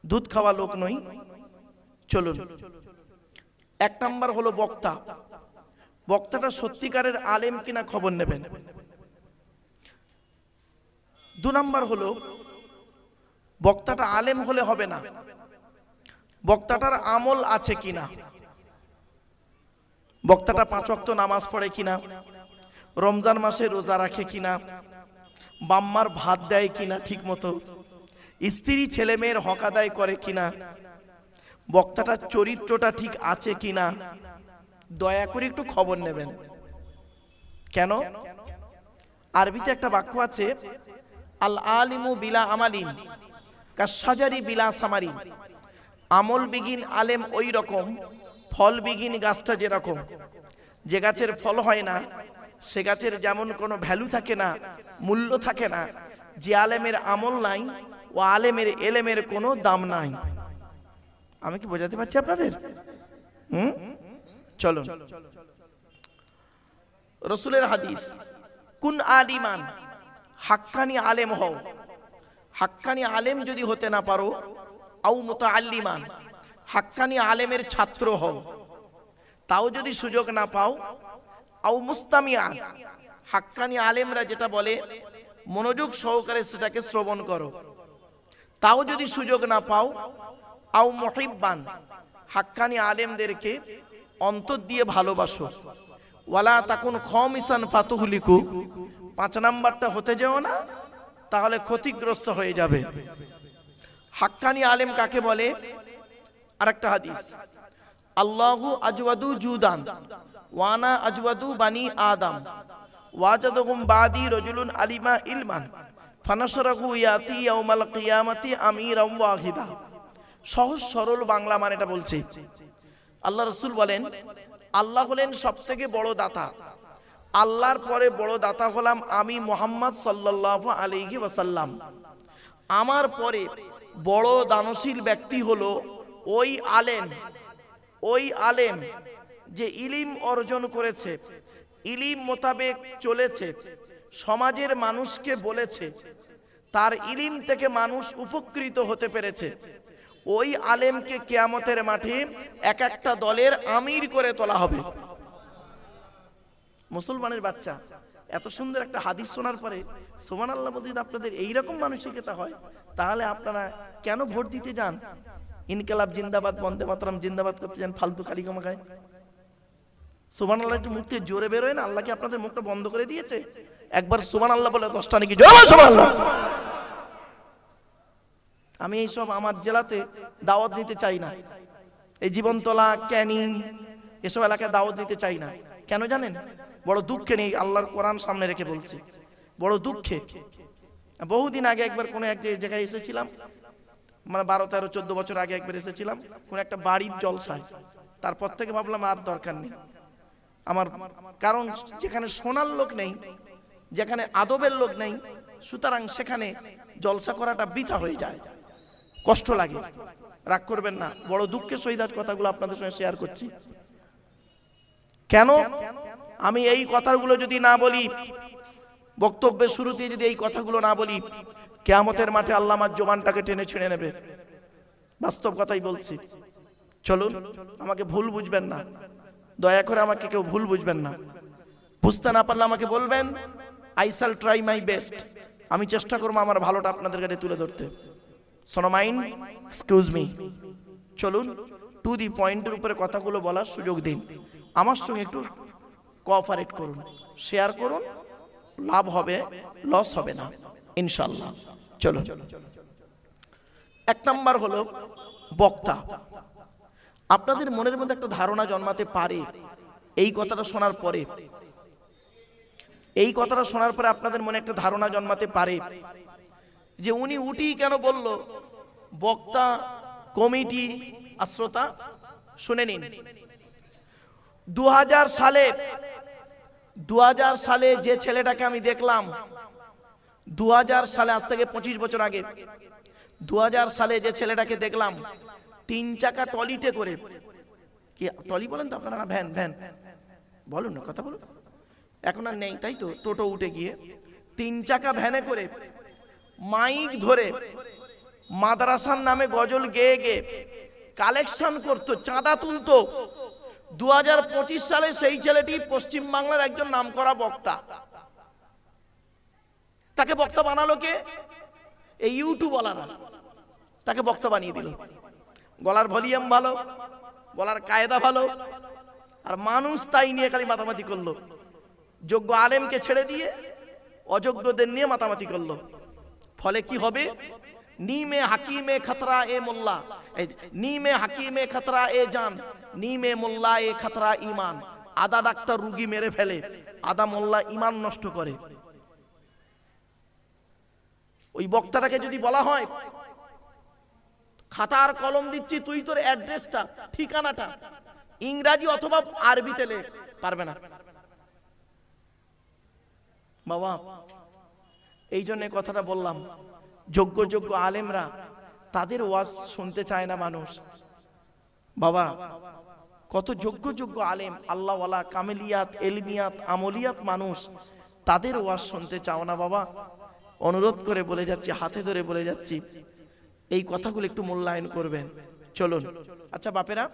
দুধ খাওয়া লোক নই। চলুন, এক নাম্বার হলো বক্তা। বক্তাটা সত্যিকারের আলেম কিনা খবর নেবেন। দু নাম্বার হলো বক্তাটা আলেম হলে হবে না, বক্তাটার আমল আছে কিনা। বক্তাটা 5 ওয়াক্ত নামাজ পড়ে কিনা, রমজান মাসে রোজা রাখে কিনা, বাম্মার ভাত দেয় কিনা ঠিক মতো, স্ত্রী ছেলে মেয়ের হক আদায় করে কিনা, বক্তাটার চরিত্রটা ঠিক আছে কিনা, দয়া করে একটু খবর নেবেন। কেন? আরবিতে একটা বাক্য আছে, আল আলিমু বিলা আমালিন কাশাজারি বিলা সামারিন। আমল বিগিন আলেম ওই রকম, ফল বিগিন গাছটা যেরকম। যে গাছের ফল হয় না সে গাছের যেমন কোনো ভ্যালু থাকে না, মূল্য থাকে না, যে আলেমের আমল নাই ও আলেমের এলেমের কোনো দাম নাই। আমি কি বোঝাতে পারছি আপনাদের? চলো, রসুলের হাদিস, কুন আলিমান, হাক্কানি আলেম হও। হাক্কানি আলেম যদি হতে না পারো, আও মুতাআল্লিমান, হাক্কানি আলেমের ছাত্র হও। তাও যদি সুযোগ না পাও, আও মুস্তামিআন, হাক্কানি আলেমরা যেটা বলে মনোযোগ সহকারে সেটাকে শ্রবণ করো। তাও যদি সুযোগ না পাও, আও মুহিব্বান, হাক্কানি আলেমদেরকে অন্তর দিয়ে ভালোবাসো। ওয়ালা তাকুন খামিসান ফাতুহলিকু, 5 নাম্বারটা হতে যেও না, তাহলে ক্ষতিগ্রস্ত হয়ে যাবে। হাক্কানি আলেম কাকে বলে? আরেকটা হাদিস, আল্লাহু আজওয়াদু জুদান ওয়ানা আজওয়াদু বানি আদম ওয়াজাদুহুম বাদি রাজুলুন আলিমা ইলমান ফানাশরাহু ইয়াতি ইয়াউমাল কিয়ামাতি আমিরাম ওয়াহিদা। সহজ সরল বাংলা মানেটা বলছি। আল্লাহ রাসূল বলেন, আল্লাহ হলেন সবথেকে বড় দাতা, আল্লাহর পরে বড় দাতা হলাম আমি মুহাম্মদ সাল্লাল্লাহু আলাইহি ওয়াসাল্লাম। আমার পরে বড় দানশীল ব্যক্তি হলো ওই আলেম যে ইলিম অর্জন করেছে, ইলিম মোতাবেক চলেছে, সমাজের মানুষকে বলেছে, তার ইলিম থেকে মানুষ উপকৃত হতে পেরেছে। ওই আলেমকে কিয়ামতের মাঠে এক একটা দলের আমির করে তোলা হবে। মুসলমানের বাচ্চা, এত সুন্দর একটা হাদিস শোনার পরে সুবহানাল্লাহ বলতে যদি আপনাদের এইরকম মানসিকতা হয়, তাহলে আপনারা কেন ভোট দিতে যান? ইনকিলাব জিন্দাবাদ, বন্দে মাতরম জিন্দাবাদ করতে যান ফালতু খালি কামাখায়। সুবহানাল্লাহ একটু মুখ থেকে জোরে বেরোয় না? আল্লাহ কি আপনাদের মুখটা বন্ধ করে দিয়েছে? একবার সুবহানাল্লাহ বলে 10টা নাকি জোরে সুবহানাল্লাহ। আমি এইসব আমার জেলাতে দাওয়াত নিতে চাই না, এই জীবনতলা, ক্যানিং এসব এলাকায় দাওয়াত নিতে চাই না। কেন জানেন? বড় দুঃখে নেই, আল্লাহর কোরআন সামনে রেখে বলছি, বড় দুঃখে। বহুদিন আগে একবার কোনো এক জায়গায় এসেছিলাম, মানে 12, 13, 14 বছর আগে একবার এসেছিলাম কোন একটা বাড়ির জলসায়। তারপর থেকে ভাবলাম আর দরকার নেই আমার, কারণ যেখানে শোনার লোক নেই, যেখানে আদবের লোক নেই, সুতরাং সেখানে জলসা করাটা বৃথা হয়ে যায়, কষ্ট লাগে। রাগ করবেন না, বড় দুঃখের সহিত কথাগুলো আপনাদের সঙ্গে শেয়ার করছি। কেন? আমি এই কথাগুলো যদি না বলি, বক্তব্যের শুরুতে যদি এই কথাগুলো না বলি, কিয়ামতের মাঠে আল্লাহ আমার জবানটাকে টেনে ছিঁড়ে নেবে। বাস্তব কথাই বলছি। চলুন, আমাকে ভুল বুঝবেন না, দয়া করে আমাকে কেউ ভুল বুঝবেন না। বুঝতে না পারলে আমাকে বলবেন, I shall try my best. আমি চেষ্টা করবো আমার ভালোটা আপনাদের কাছে তুলে ধরতে। So mind, excuse me. চলুন, টু দি পয়েন্টের উপরে কথাগুলো বলার সুযোগ দিন। আমার সঙ্গে একটু কোঅপারেট করুন, শেয়ার করুন, লাভ হবে, লস হবে না ইনশাআল্লাহ। চলুন, 1 নাম্বার হলো বক্তা। আপনাদের মনের মধ্যে একটা ধারণা জন্মাতে পারে এই কথাটা শোনার পরে, আপনাদের মনে একটা ধারণা জন্মাতে পারে যে উনি উঠি কেন বলল? বক্তা, কমিটি, শ্রোতা শুনে নিন। 2000 সালে যে ছেলেটাকে আমি দেখলাম, 2000 সালে, আজ থেকে 25 বছর আগে, 2000 সালে যে ছেলেটাকে দেখলাম 3 চাকা টলিতে করে, কি টলি বলেন তো আপনারা? ভ্যান বলুন না, কথা বলুন। এখন আর নেই তাই তো, টোটো উঠে গিয়ে 3 চাকা ভ্যানে করে মাইক ধরে মাদ্রাসার নামে গজল গেয়ে গেয়ে কালেকশন করতো, চাঁদা তুলতো। 2025 সালে সেই ছেলেটি পশ্চিম বাংলার একজন নামকরা বক্তা। তাকে বক্তা বানালো কে? এই ইউটিউবওয়ালারা তাকে বক্তা বানিয়ে দিল। গলার ভলিউম ভালো, বলার কায়দা ভালো, আর মানুষ তাই নিয়ে খালি মাতামাতি করলো। যোগ্য আলেমকে ছেড়ে দিয়ে অযোগ্যদের নিয়ে মাতামাতি করলো। ফলে কি হবে? नीमे हकीमे खतरा ए मुल्ला, नीमे हकीमे खतरा ए जान, नीमे मुल्ला ए खतरा ईमान। आधा डाक्तार रुगी मेरे फेले, आधा मोल्ला ईमान नष्ट करे। ওই বক্তাটাকে যদি বলা হয় খাতা আর কলম দিচ্ছি, তুই তোর অ্যাড্রেসটা, ঠিকানাটা ইংরেজি অথবা আরবিতে লেখ, পারবে না বাবা। এই জন্য কথাটা বললাম, যোগ্য যোগ্য আলেমরা তাদের ওয়াজ শুনতে চায় না মানুষ। বাবা কত যোগ্য যোগ্য আলেম, আল্লাহওয়ালা, কামেলিয়াত, এলমিয়াত, আমলিয়াত মানুষ, তাদের ওয়াজ শুনতে চাও না বাবা। অনুরোধ করে বলে যাচ্ছি, হাতে ধরে বলে যাচ্ছি, এই কথাগুলো একটু মূল্যায়ন করবেন। চলুন। আচ্ছা বাপেরা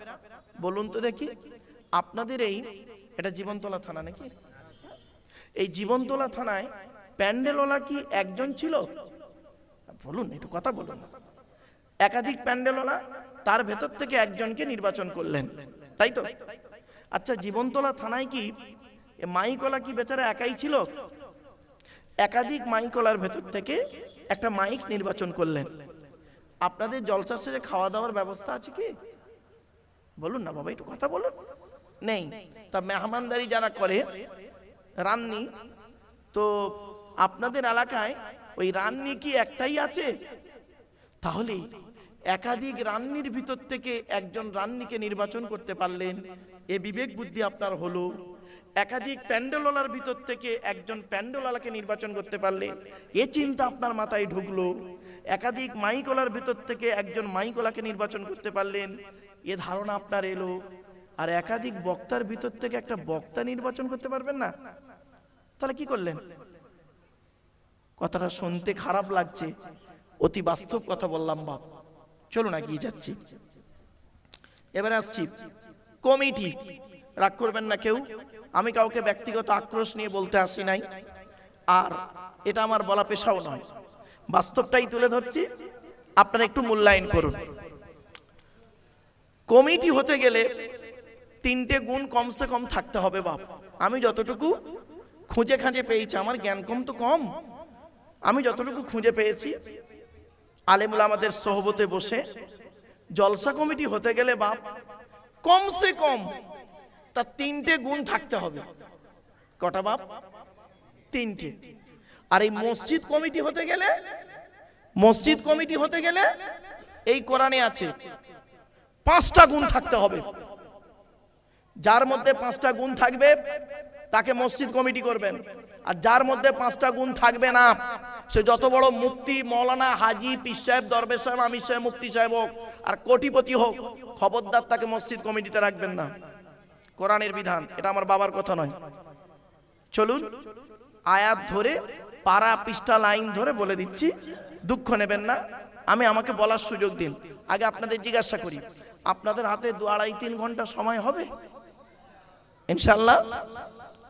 বলুন তো দেখি, আপনাদের এটা জীবনতলা থানা নাকি? এই জীবনতলা থানায় প্যান্ডেলওয়ালা কি একজন ছিল? বলুন, একটু কথা বলুন। একাধিক প্যান্ডেলওয়ালা, তার ভেতর থেকে একজনকে নির্বাচন করলেন, তাই তো? আচ্ছা জীবনতলা থানায় কি মাইকওয়ালা কি বেচারা একাই ছিল? একাধিক মাইকওয়ালার ভেতর থেকে একটা মাইক নির্বাচন করলেন। আপনাদের জলসার শেষে খাওয়া দাওয়ার ব্যবস্থা আছে কি? বলুন না বাবা, একটু কথা বলুন। নেই। তা মেহমানদারি যারা করে, রান্নি, তো আপনাদের এলাকায় ওই রান্নি কি একটাই আছে? তাহলে একাধিক রান্নির ভিতর থেকে একজন রান্নিকে নির্বাচন করতে পারলেন, এ বিবেক বুদ্ধি আপনার হলো। একাধিক প্যান্ডেলওয়ালার ভিতর থেকে একজন প্যান্ডেলওয়ালাকে নির্বাচন করতে পারলেন, এ চিন্তা আপনার মাথায় ঢুকলো। একাধিক মাইকওয়ালার ভিতর থেকে একজন মাইকওয়ালাকে নির্বাচন করতে পারলেন, এ ধারণা আপনার এলো। আর একাধিক বক্তার ভিতর থেকে একটা বক্তা নির্বাচন করতে পারবেন না, তাহলে কি করলেন? কথাটা শুনতে খারাপ লাগছে, অতি বাস্তব কথা বললাম বাপ। চলুন এগিয়ে যাচ্ছি। এবারে আসছি কমিটি। রাগ করবেন না কেউ, আমি কাউকে ব্যক্তিগত আক্রোশ নিয়ে বলতে আসি নাই, আর এটা আমার বলা পেশাও নয়, বাস্তবটাই তুলে ধরছি, আপনারা একটু মূল্যায়ন করুন। কমিটি হতে গেলে 3টে গুণ কমসে কম থাকতে হবে বাপ। আমি যতটুকু খুঁজে খাঁজে পেয়েছি, আমার জ্ঞান কম তো কম, আমি যতটুকু খুঁজে পেয়েছি আলেমুল আমাদের সোহবতে বসে, জলসা কমিটি হতে গেলে বাপ কমসে কম তার 3টে গুণ থাকতে হবে। কটা বাপ? 3টে। আর এই মসজিদ কমিটি হতে গেলে, মসজিদ কমিটি হতে গেলে এই কোরআনে আছে 5টা গুণ থাকতে হবে। যার মধ্যে 5টা গুণ থাকবে তাকে মসজিদ কমিটি করবেন, আর যার মধ্যে 5টা গুণ থাকবে না, সে যত বড় মুফতি, মৌলানা, হাজি, পীর সাহেব, দরবেশ সাহেব, আমির সাহেব, মুফতি সাহেব হোক, আর কোটিপতি হোক, খবরদার তাকে মসজিদ কমিটিতে রাখবেন না। কোরআনের বিধান, এটা আমার বাবার কথা নয়। চলুন আয়াত ধরে, পারা পৃষ্ঠা লাইন ধরে বলে দিচ্ছি, দুঃখ নেবেন না, আমাকে বলার সুযোগ দিন। আগে আপনাদের জিজ্ঞাসা করি, আপনাদের হাতে 2-2.5-3 ঘন্টা সময় হবে ইনশাআল্লাহ?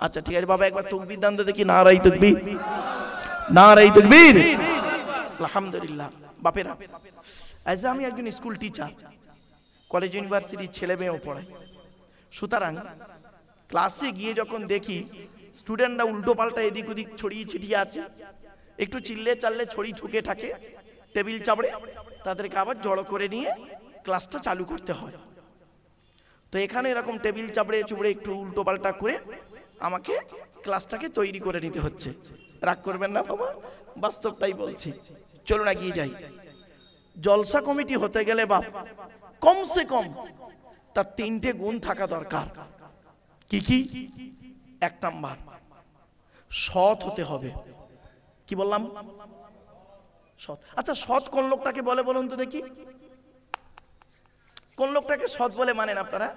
আচ্ছা ঠিক আছে বাবা, একবার তাকবীর দান তো দেখি। নারায়ে তাকবীর, নারায়ে তাকবীর, আলহামদুলিল্লাহ। বাপেরা, আজ আমি একজন স্কুল টিচার, কলেজ ইউনিভার্সিটির ছেলে মেয়েও পড়াই। সুতরাং ক্লাসে গিয়ে যখন দেখি স্টুডেন্টরা উল্টো পাল্টা এদিক ওদিক ছড়িয়ে ছিটিয়ে আছে, একটু চিল্লে চাললে ছড়ি ঠুকে থাকে, টেবিল চাপড়ে, তাদেরকে আবার জড়ো করে নিয়ে ক্লাসটা চালু করতে হয়। তো এখানে এরকম টেবিল চাপড়ে চুপড়ে একটু উল্টো পাল্টা করে আমাকে ক্লাসটাকে তৈরি করে নিতে হচ্ছে। রাগ করবেন না বাবা, বাস্তবটাই বলছি। চলুন এগিয়ে যাই। জলসা কমিটি হতে গেলে বাপ কমসে কম তার 3টে গুণ থাকা দরকার। কি কি? 1 নাম্বার, সৎ হতে হবে। কি বললাম? সৎ। আচ্ছা সৎ কোন লোকটাকে বলে বলুন তো দেখি? কোন লোকটাকে সৎ বলে মানেন আপনারা?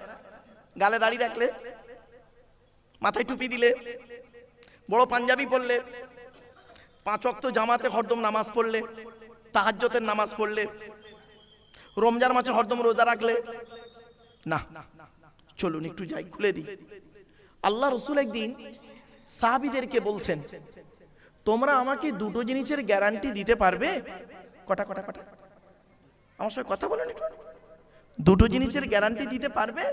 গালে দাড়ি রাখলে, মাথায় টুপি দিলে, বড় পাঞ্জাবি পরলে, 5 ওয়াক্ত জামাতে হরদম নামাজ পড়লে, তাহাজ্জুদের নামাজ পড়লে, রমজান মাসে হরদম রোজা রাখলে না। চলুন একটু যাই, খুলে দিই। আল্লাহ রাসূল একদিন সাহাবীদেরকে বলছেন, তোমরা আমাকে দুটো জিনিসের গ্যারান্টি দিতে পারবে? কটা কটা কটা আমার সঙ্গে কথা বলেন একটু। দুটো জিনিসের গ্যারান্টি দিতে পারবে?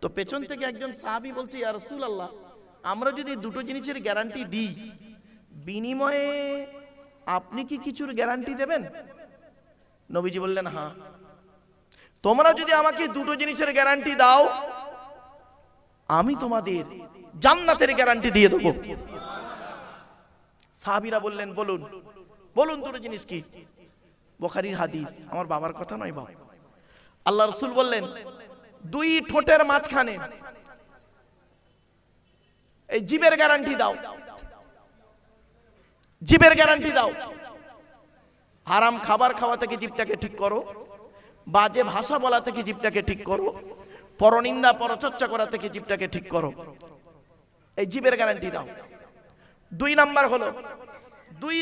তো পেছন থেকে একজন সাহাবী বলছে, ইয়া রাসূলুল্লাহ, আমরা যদি দুটো জিনিসের গ্যারান্টি দিই, বিনিময়ে আপনি কি কিছুর গ্যারান্টি দেবেন? নবীজি বললেন, হ্যাঁ। তোমরা যদি আমাকে দুটো জিনিসের গ্যারান্টি দাও, আমি তোমাদের জান্নাতের গ্যারান্টি দিয়ে দেবো। সাহাবীরা বললেন, বলুন বলুন দুটো জিনিস কি? বুখারীর হাদিস, আমার বাবার কথা নয় বাবা। আল্লাহ রাসূল বললেন, দুই ঠোঁটের মাঝখানে এই জিভের গ্যারান্টি দাও, জিভের গ্যারান্টি দাও। হারাম খাবার খাওয়া থেকে জিভটাকে ঠিক করো, বাজে ভাষা বলা থেকে জিভটাকে ঠিক করো, পরনিন্দা পরচর্চা করা থেকে জিভটাকে ঠিক করো। এই জিভের গ্যারান্টি দাও। দুই নাম্বার হলো দুই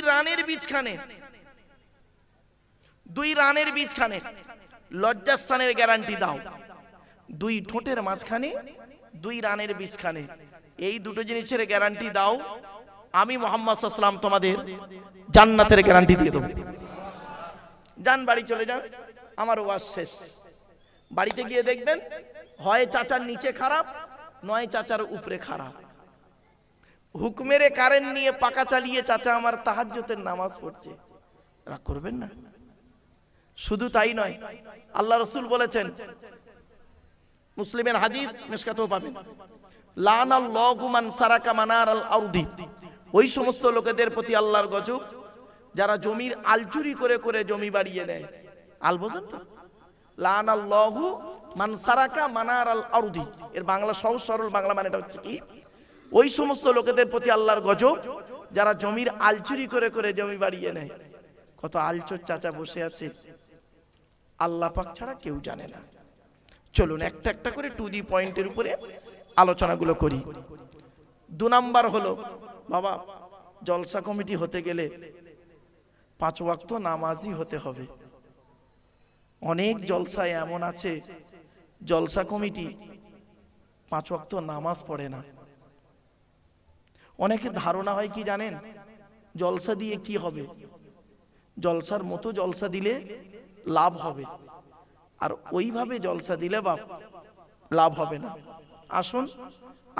রানের বীজখানে লজ্জাস্থানের গ্যারান্টি দাও। দুই ঠোঁটের মাঝখানে, দুই রানের বীজখানে, এই দুটো জিনিসের গ্যারান্টি দাও, আমি মুহাম্মদ সাল্লাল্লাহু আলাইহি ওয়াসাল্লাম তোমাদের জান্নাতের গ্যারান্টি দিয়ে দেব। যান বাড়ি চলে যান, আমার ওয়াজ শেষ। বাড়িতে গিয়ে দেখবেন, হয় চাচার নিচে খারাপ, নয় চাচার উপরে খারাপ। হুকুমের কারেন্ট নিয়ে পাকা চালিয়ে চাচা আমার তাহাজ্জুদের নামাজ পড়ছে, রাগ করবেন না। শুধু তাই নয়, আল্লাহ রাসূল বলেছেন, মুসলিমের হাদিস, মিশকাতেও পাবেন, লানাল্লাহু মান সারাকা মানারাল আরদি, ওই সমস্ত লোকেদের প্রতি আল্লাহর গজব যারা জমির আল চুরি করে করে জমি বাড়িয়ে নেয়। আল বোঝেন তো? লানাল্লাহু মান সারাকা মানারাল আরদি, এর বাংলা সহজ সরল বাংলা মানেটা হচ্ছে কি, ওই সমস্ত লোকেদের প্রতি আল্লাহর গজব যারা জমির আল চুরি করে করে জমি বাড়িয়ে নেয়। কত আলচোর চাচা বসে আছে, আল্লাহ পাক ছাড়া কেউ জানে না। চলুন একটা একটা করে টু দি পয়েন্টের উপরে আলোচনাগুলো করি। দু নাম্বার হলো, বাবা জলসা কমিটি হতে গেলে 5 ওয়াক্ত নামাজি হতে হবে। অনেক জলসায় এমন আছে, জলসা কমিটি 5 ওয়াক্ত নামাজ পড়ে না। অনেকের ধারণা হয় কি জানেন, জলসা দিয়ে কি হবে, জলসার মতো জলসা দিলে লাভ হবে, আর ওইভাবে জলসা দিলে বাপ লাভ হবে না। আসুন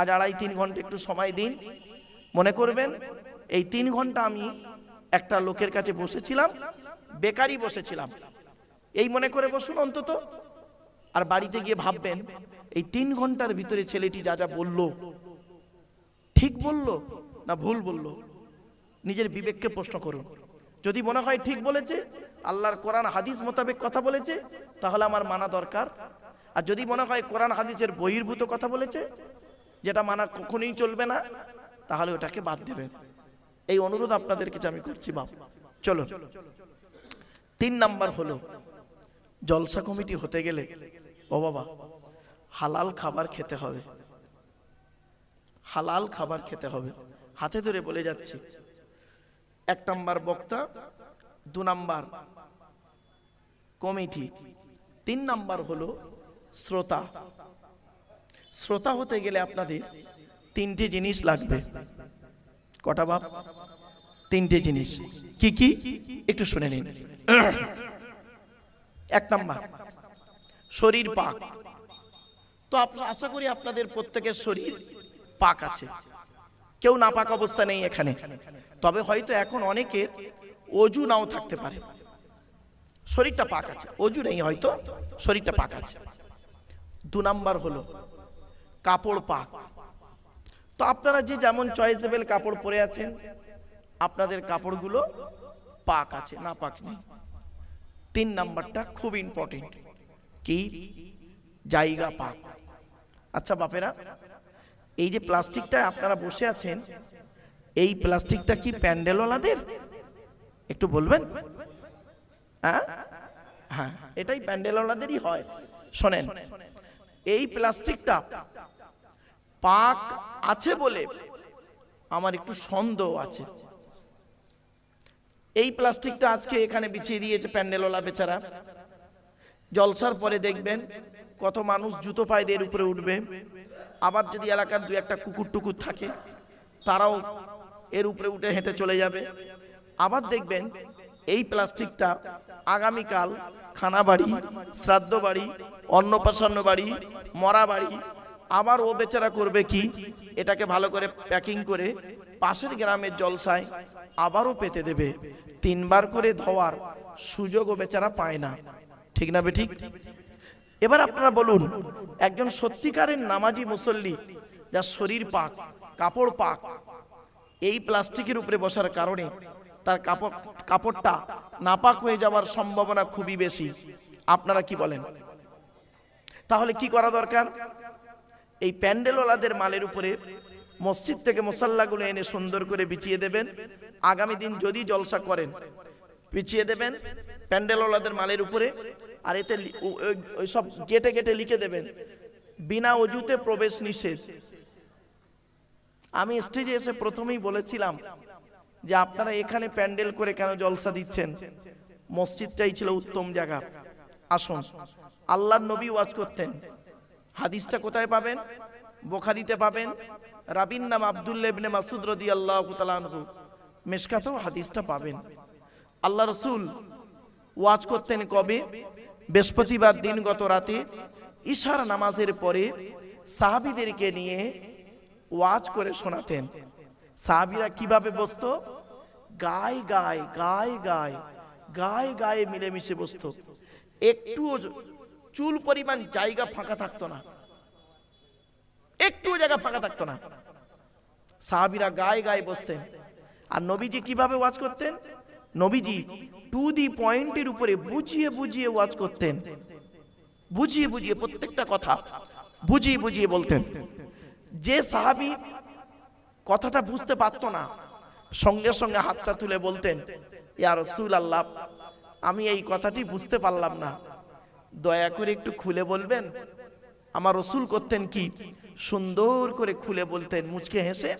আজ 2.5-3 ঘন্টা একটু সময় দিন। মনে করবেন এই 3 ঘন্টা আমি একটা লোকের কাছে বসেছিলাম, বেকারি বসেছিলাম, এই মনে করে বসুন অন্তত। আর বাড়িতে গিয়ে ভাববেন, এই 3 ঘন্টার ভিতরে ছেলেটি যা যা বললো, ঠিক বললো না ভুল বললো, নিজের বিবেককে প্রশ্ন করুন। যদি মনে হয় ঠিক বলেছে, আল্লাহর কোরআন হাদিস মোতাবেক কথা বলেছে, তাহলে আমার মানা দরকার। আর যদি মনে হয় কোরআন হাদিসের বহির্ভূত কথা বলেছে, যেটা মানা কখনোই চলবে না, তাহলে ওটাকে বাদ দেবেন। এই অনুরোধ আপনাদের কাছে আমি করছি বাপ। চলো 3 নাম্বার হলো, জলসা কমিটি হতে গেলে ও বাবা হালাল খাবার খেতে হবে, হালাল খাবার খেতে হবে। হাতে ধরে বলে যাচ্ছি, 1 নাম্বার বক্তা, 2 নাম্বার কমিটি, 3 নাম্বার হলো শ্রোতা। শ্রোতা হতে গেলে আপনাদের 3টে জিনিস লাগবে। কটা বাপ? 3টে জিনিস। কি কি একটু শুনে নিন। 1 নাম্বার শরীর পাক। তো আশা করি আপনাদের প্রত্যেকের শরীর পাক আছে, কেউ না পাক অবস্থা নেই এখানে। তবে হয়তো এখন অনেকের অজু নাও থাকতে পারে, শরীরটা পাক আছে, অজু নেই হয়তো, শরীরটা পাক আছে। 2 নাম্বার হলো কাপড় পাক। তো আপনারা যে যেমন চয়েসেবল কাপড় পরে আছেন, আপনাদের কাপড়গুলো পাক আছে, না পাক নেই। 3 নাম্বারটা খুব ইম্পর্টেন্ট, কি? জায়গা পাক। আচ্ছা বাপেরা, এই যে প্লাস্টিকটা আপনারা বসে আছেন, এই প্লাস্টিকটা কি প্যান্ডেলওয়ালাদের? একটু বলবেন। হ্যাঁ, এটাই প্যান্ডেলওয়ালাদেরই হয়। শোনেন, এই প্লাস্টিকটা পাক আছে বলে আমার একটু সন্দেহ আছে। এই প্লাস্টিকটা আজকে এখানে বিছিয়ে দিয়েছে প্যান্ডেলওয়ালা বেচারা। জলসার পরে দেখবেন কত মানুষ জুতো পায়ে দিয়ে এর উপরে উঠবে। আবার যদি এলাকার দু একটা কুকুর টুকুর থাকে তারাও এর উপরে উঠে হেঁটে চলে যাবে। আবার দেখবেন এই প্লাস্টিকটা আগামীকাল খানা বাড়ি, শ্রাদ্ধ বাড়ি, অন্নপ্রাশন বাড়ি, মরা বাড়ি, আবার ও বেচারা করবে কি, এটাকে ভালো করে প্যাকিং করে পাশের গ্রামের জলসায় আবারও পেতে দেবে। 3 বার করে ধোয়ার সুযোগও বেচারা পায় না। ঠিক না বেঠিক? এবার আপনারা বলুন, একজন সত্যিকারের নামাজি মুসল্লি যার শরীর পাক, কাপড় পাক, এই প্লাস্টিকের উপরে বসার কারণে তার কাপড়টা নাপাক হয়ে যাওয়ার সম্ভাবনা খুবই বেশি। আপনারা কি বলেন? তাহলে কি করা দরকার? এই প্যান্ডেলওয়ালাদের মালের উপরে মসজিদ থেকে মুসাল্লাগুলো এনে সুন্দর করে বিছিয়ে দেবেন। আগামী দিন যদি জলসা করেন বিছিয়ে দেবেন প্যান্ডেলওয়ালাদের মালের উপরে। আর এতে ওই সব গেটে গেটে লিখে দেবেন, বিনা অজুতে প্রবেশ নিষেধ। আমি স্টেজে এসে প্রথমেই বলেছিলাম যে আপনারা এখানে প্যান্ডেল করে কেন জলসা দিচ্ছেন? মসজিদটাই ছিল উত্তম জায়গা। আসুন, আল্লাহর নবী ওয়াজ করতেন। হাদিসটা কোথায় পাবেন? বুখারীতে পাবেন। রাবীর নাম আব্দুল্লাহ ইবনে মাসউদ রাদিয়াল্লাহু তাআলা আনহু, মিশকাতেও হাদিসটা পাবেন। আল্লাহ রাসূল ওয়াজ করতেন কবে? বৃহস্পতিবার দিন গত রাতে ইশার নামাজের পরে সাহাবীদেরকে নিয়ে ওয়াজ করে শোনাতেন। সাহাবীরা কিভাবে বসতো? গায়ে গায়ে গায়ে গায়ে গায়ে গায়ে মিলেমিশে বসতো। একটুও চুল পরিমাণ জায়গা ফাঁকা থাকতো না, একটুও জায়গা ফাঁকা থাকতো না। সাহাবীরা গায়ে গায়ে বসতেন। আর নবীজি কিভাবে ওয়াজ করতেন? নবীজি টু দি পয়েন্টের উপরে বুঝিয়ে বুঝিয়ে ওয়াজ করতেন। বুঝিয়ে বুঝিয়ে প্রত্যেকটা কথা বুঝিয়ে বুঝিয়ে বলতেন। যে সাহাবী কথাটা বুঝতে পারতো না সঙ্গে সঙ্গে হাতটা তুলে বলতেন, ইয়া রাসূলুল্লাহ, আমি এই কথাটি বুঝতে পারলাম না, দয়া করে একটু খুলে বলবেন। আমার রাসূল করতেন কি? সুন্দর করে খুলে বলতেন, মুচকে হেসে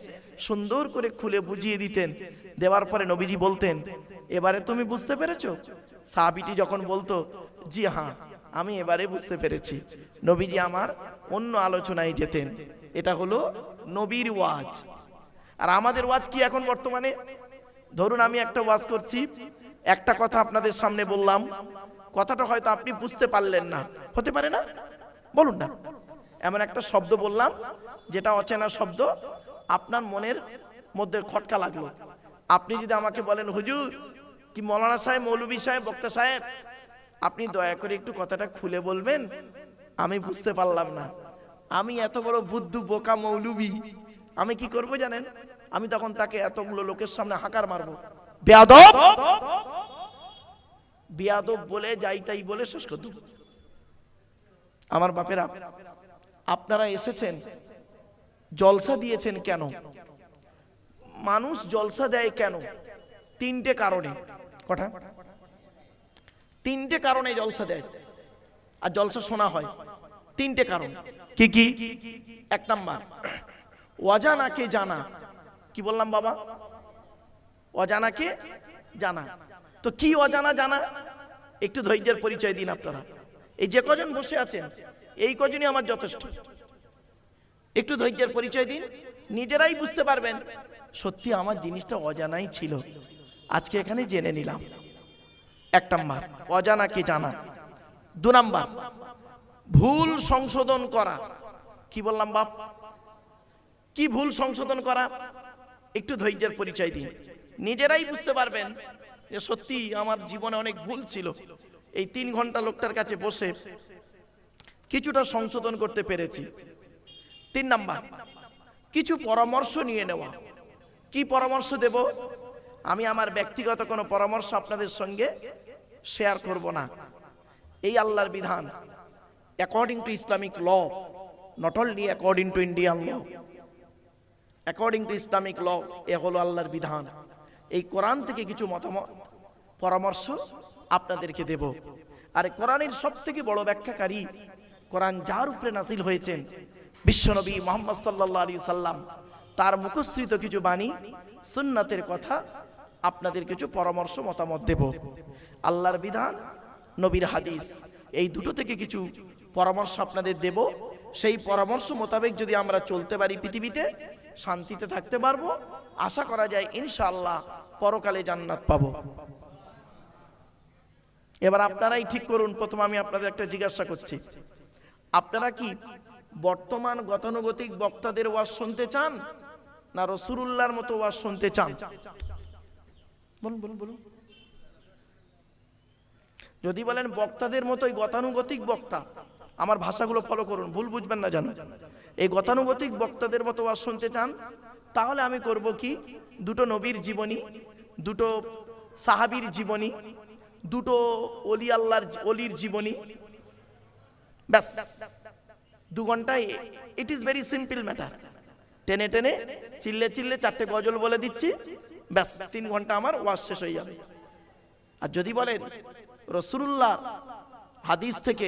সুন্দর করে খুলে বুঝিয়ে দিতেন। দেওয়ার পরে নবীজি বলতেন, এবারে তুমি বুঝতে পেরেছো? সাহাবীটি যখন বলতো জি হ্যাঁ আমি এবারে বুঝতে পেরেছি, নবীজি আমার অন্য আলোচনায় যেতেন। এটা হলো নবীর ওয়াজ। আর আমাদের ওয়াজ কি এখন বর্তমানে? ধরুন আমি একটা ওয়াজ করছি, একটা কথা আপনাদের সামনে বললাম, কথাটা হয়তো আপনি বুঝতে পারলেন না, হতে পারে না? বলুন না, এমন একটা শব্দ বললাম যেটা অচেনা শব্দ, আপনার মনের মধ্যে খটকা লাগলো। আপনি যদি আমাকে বলেন, হুজুর কি মৌলানা সাহেব, মৌলভী সাহেব, বক্তা সাহেব, আপনি দয়া করে একটু কথাটা খুলে বলবেন, আমি বুঝতে পারলাম না। আমি এত বড় বুদ্ধু বোকা মৌলভী, আমি কি করব জানেন? আমি তখন তাকে এতগুলো লোকের সামনে হাঁকার মারবো, বেয়াদব বেয়াদব বলে যাই তাই বলে শেষ করে দেব। আমার বাপেরা, আপনারা এসেছেন জলসা দিয়েছেন কেন? মানুষ জলসা দেয় কেন? 3টে কারণে। কটা? 3টে কারণে জলসা দেয় আর জলসা শোনা হয়। 3টে কারণ। কি কি? 1 নাম্বার, অজানাকে জানা। কি বললাম বাবা? অজানাকে জানা। তো কি অজানা জানা? একটু ধৈর্যের পরিচয় দিন আপনারা। এই যে কজন বসে আছেন এই কজনই আমার যথেষ্ট। একটু ধৈর্যের পরিচয় দিন, নিজেরাই বুঝতে পারবেন সত্যি আমার জিনিসটা অজানাই ছিল, আজকে এখানে জেনে নিলাম। 1 নাম্বার, অজানাকে জানা। 2 নাম্বার, ভুল সংশোধন করা। কি বললাম বাপ? কি ভুল সংশোধন করা? একটু ধৈর্যের পরিচয় দিন, নিজেরাই বুঝতে পারবেন যে সত্যি আমার জীবনে অনেক ভুল ছিল। এই 3 ঘন্টা লোকটার কাছে বসে কিছুটা সংশোধন করতে পেরেছি। 3 নাম্বার, কিছু পরামর্শ নিয়ে নেওয়া। কি পরামর্শ দেব? আমি আমার ব্যক্তিগত কোনো পরামর্শ আপনাদের সঙ্গে শেয়ার করব না। এই আল্লাহর বিধান, according to Islamic law, not only according to Indian law, according to Islamic law, এ হলো আল্লাহর বিধান। এই কোরআন থেকে কিছু মতামত পরামর্শ আপনাদেরকে দেব। আর কোরআনের সবথেকে বড় ব্যাখ্যাকারী, কোরআন যার উপরে নাযিল হয়েছেন বিশ্বনবী মুহাম্মদ সাল্লাল্লাহু আলাইহি সাল্লাম, তার মুখশ্রিত কিছু বাণী, সুন্নাতের কথা আপনাদের কিছু পরামর্শ মতামত দেব। আল্লাহর বিধান, নবীর হাদিস, এই দুটো থেকে কিছু পরামর্শ আপনাদের দেব। সেই পরামর্শ মোতাবেক যদি আমরা চলতে পারি পৃথিবীতে শান্তিতে থাকতে পারবো। আশা করা যায় ইনশাআল্লাহ পরকালে জান্নাত পাবো। এবার আপনারাই ঠিক করুন। প্রথম আমি আপনাদের একটা জিজ্ঞাসা করছি, আপনারা কি বর্তমান গতানুগতিক বক্তাদের ওয়াজ শুনতে চান না রাসূলুল্লাহর মতো ওয়াজ শুনতে চান? বলুন বলুন বলুন। যদি বলেন বক্তাদের মতোই গতানুগতিক বক্তা, আমার ভাষাগুলো ফলো করুন, ভুল বুঝবেন না জানো, এই গতানুগতিক বক্তাদের মতো ওয়াজ শুনতে চান, তাহলে আমি করব কি, দুটো নবীর জীবনী, দুটো সাহাবীর জীবনী, দুটো ওলি আল্লাহর ওলির জীবনী, ব্যাস 2 ঘন্টায়। It is very simple matter. টেনে টেনে চিল্লে চিল্লে 4টে গজল বলে দিচ্ছি, ব্যাস 3 ঘন্টা আমার ওয়াজ শেষ হয়ে যাবে। আর যদি বলেন রাসূলুল্লাহ হাদিস থেকে,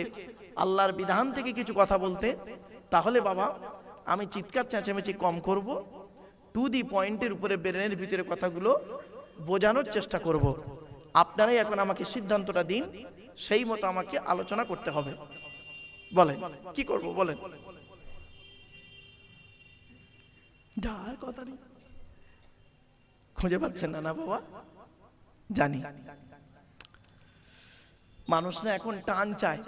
আল্লাহর বিধান থেকে কিছু কথা বলতে, তাহলে বাবা আমি চিৎকার চেঁচামেচি কম করব, টু দি পয়েন্টের উপরে ব্রেনের ভিতরে কথাগুলো বোঝানোর চেষ্টা করব। আপনারাই এখন আমাকে সিদ্ধান্তটা দিন, সেই মতো আমাকে আলোচনা করতে হবে। বলেন কি করব, বলেন। যার কথা নেই, খুঁজে পাচ্ছেন না? না বাবা, জানি মানুষ না এখন টান চায়,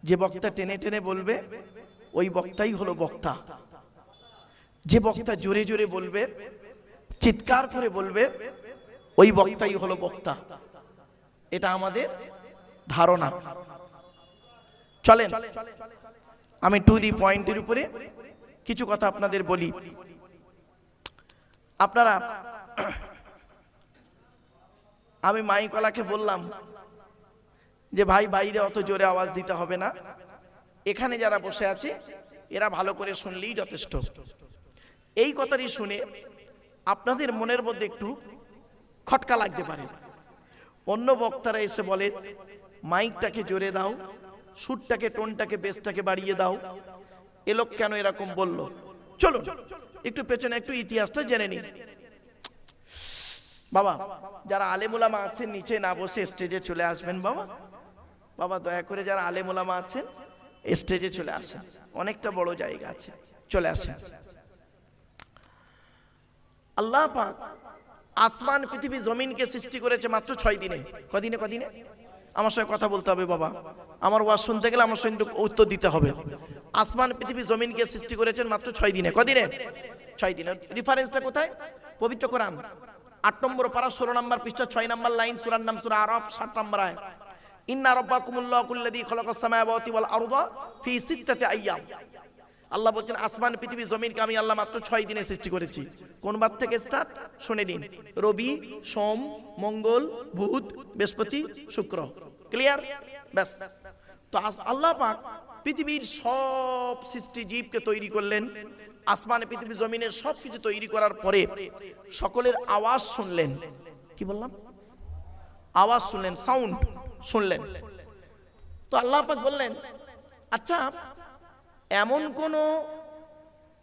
যে বক্তা টেনে টেনে বলবে ওই বক্তাই হলো বক্তা, যে বক্তা জোরে জোরে বলবে, চিৎকার করে বলবে, ওই বক্তাই হলো বক্তা। এটা আমাদের ধারণা। চলেন আমি টু দি পয়েন্টের উপরে কিছু কথা আপনাদের বলি। আপনারা, আমি মাইকওয়ালাকে বললাম যে ভাই বাইরে অত জোরে আওয়াজ দিতে হবে না, এখানে যারা বসে আছে এরা ভালো করে শুনলেই যথেষ্ট। এই কথাটি শুনে আপনাদের মনের মধ্যে একটু খটকা লাগতে পারে। অন্য বক্তারা এসে বলে মাইকটাকে জোরে দাও, সুরটাকে, টোনটাকে, বেসটাকে বাড়িয়ে দাও, এ লোক কেন এরকম বলল। চলো একটু পেছনে একটু ইতিহাসটা জেনে নিই। বাবা যারা আলেম ওলামা আছেন নিচে না বসে স্টেজে চলে আসবেন। বাবা বাবা দয়া করে যারা আলেম ওলামা আছেন স্টেজে চলে আসেন, অনেকটা বড় জায়গা আছে, চলে আসেন। আল্লাহ পাক আসমান পৃথিবী জমিনকে সৃষ্টি করেছে মাত্র 6 দিনে। কদিনে? কদিনে? আমার সঙ্গে কথা বলতে হবে বাবা, আমার ওয়াজ শুনতে গেলে আমার সঙ্গে উত্তর দিতে হবে। আসমান পৃথিবী জমিনকে সৃষ্টি করেছেন মাত্র 6 দিনে। কদিনে? 6 দিনে। রেফারেন্সটা কোথায়? পবিত্র কোরআন 8 নম্বর পারা 16 নম্বর পৃষ্ঠা 6 নম্বর লাইন, সূরার নাম সূরা আরাফ 7 নম্বর আয়াত। ইন্না রাব্বাকুমুল্লাহুল্লাযী খালাকাস সামাওয়াতি ওয়াল আরদা ফি 6 আইয়াম। আল্লাহ বলছেন আসমান পৃথিবী জমিনকে আমি আল্লাহ মাত্র 6 দিনে সৃষ্টি করেছি। কোন বার থেকে স্টার্ট শুনে নিন, রবি, সোম, মঙ্গল, বুধ, বৃহস্পতি, শুক্র। ক্লিয়ার? ব্যাস। তো আল্লাহ পাক পৃথিবীর সব সৃষ্টি জীবকে তৈরি করলেন, আসমান পৃথিবী জমিনের সবকিছু তৈরি করার পরে সকলের আওয়াজ শুনলেন। কি বললাম? আওয়াজ শুনলেন, সাউন্ড শুনলেন। তো আল্লাহ পাক বললেন আচ্ছা এমন কোন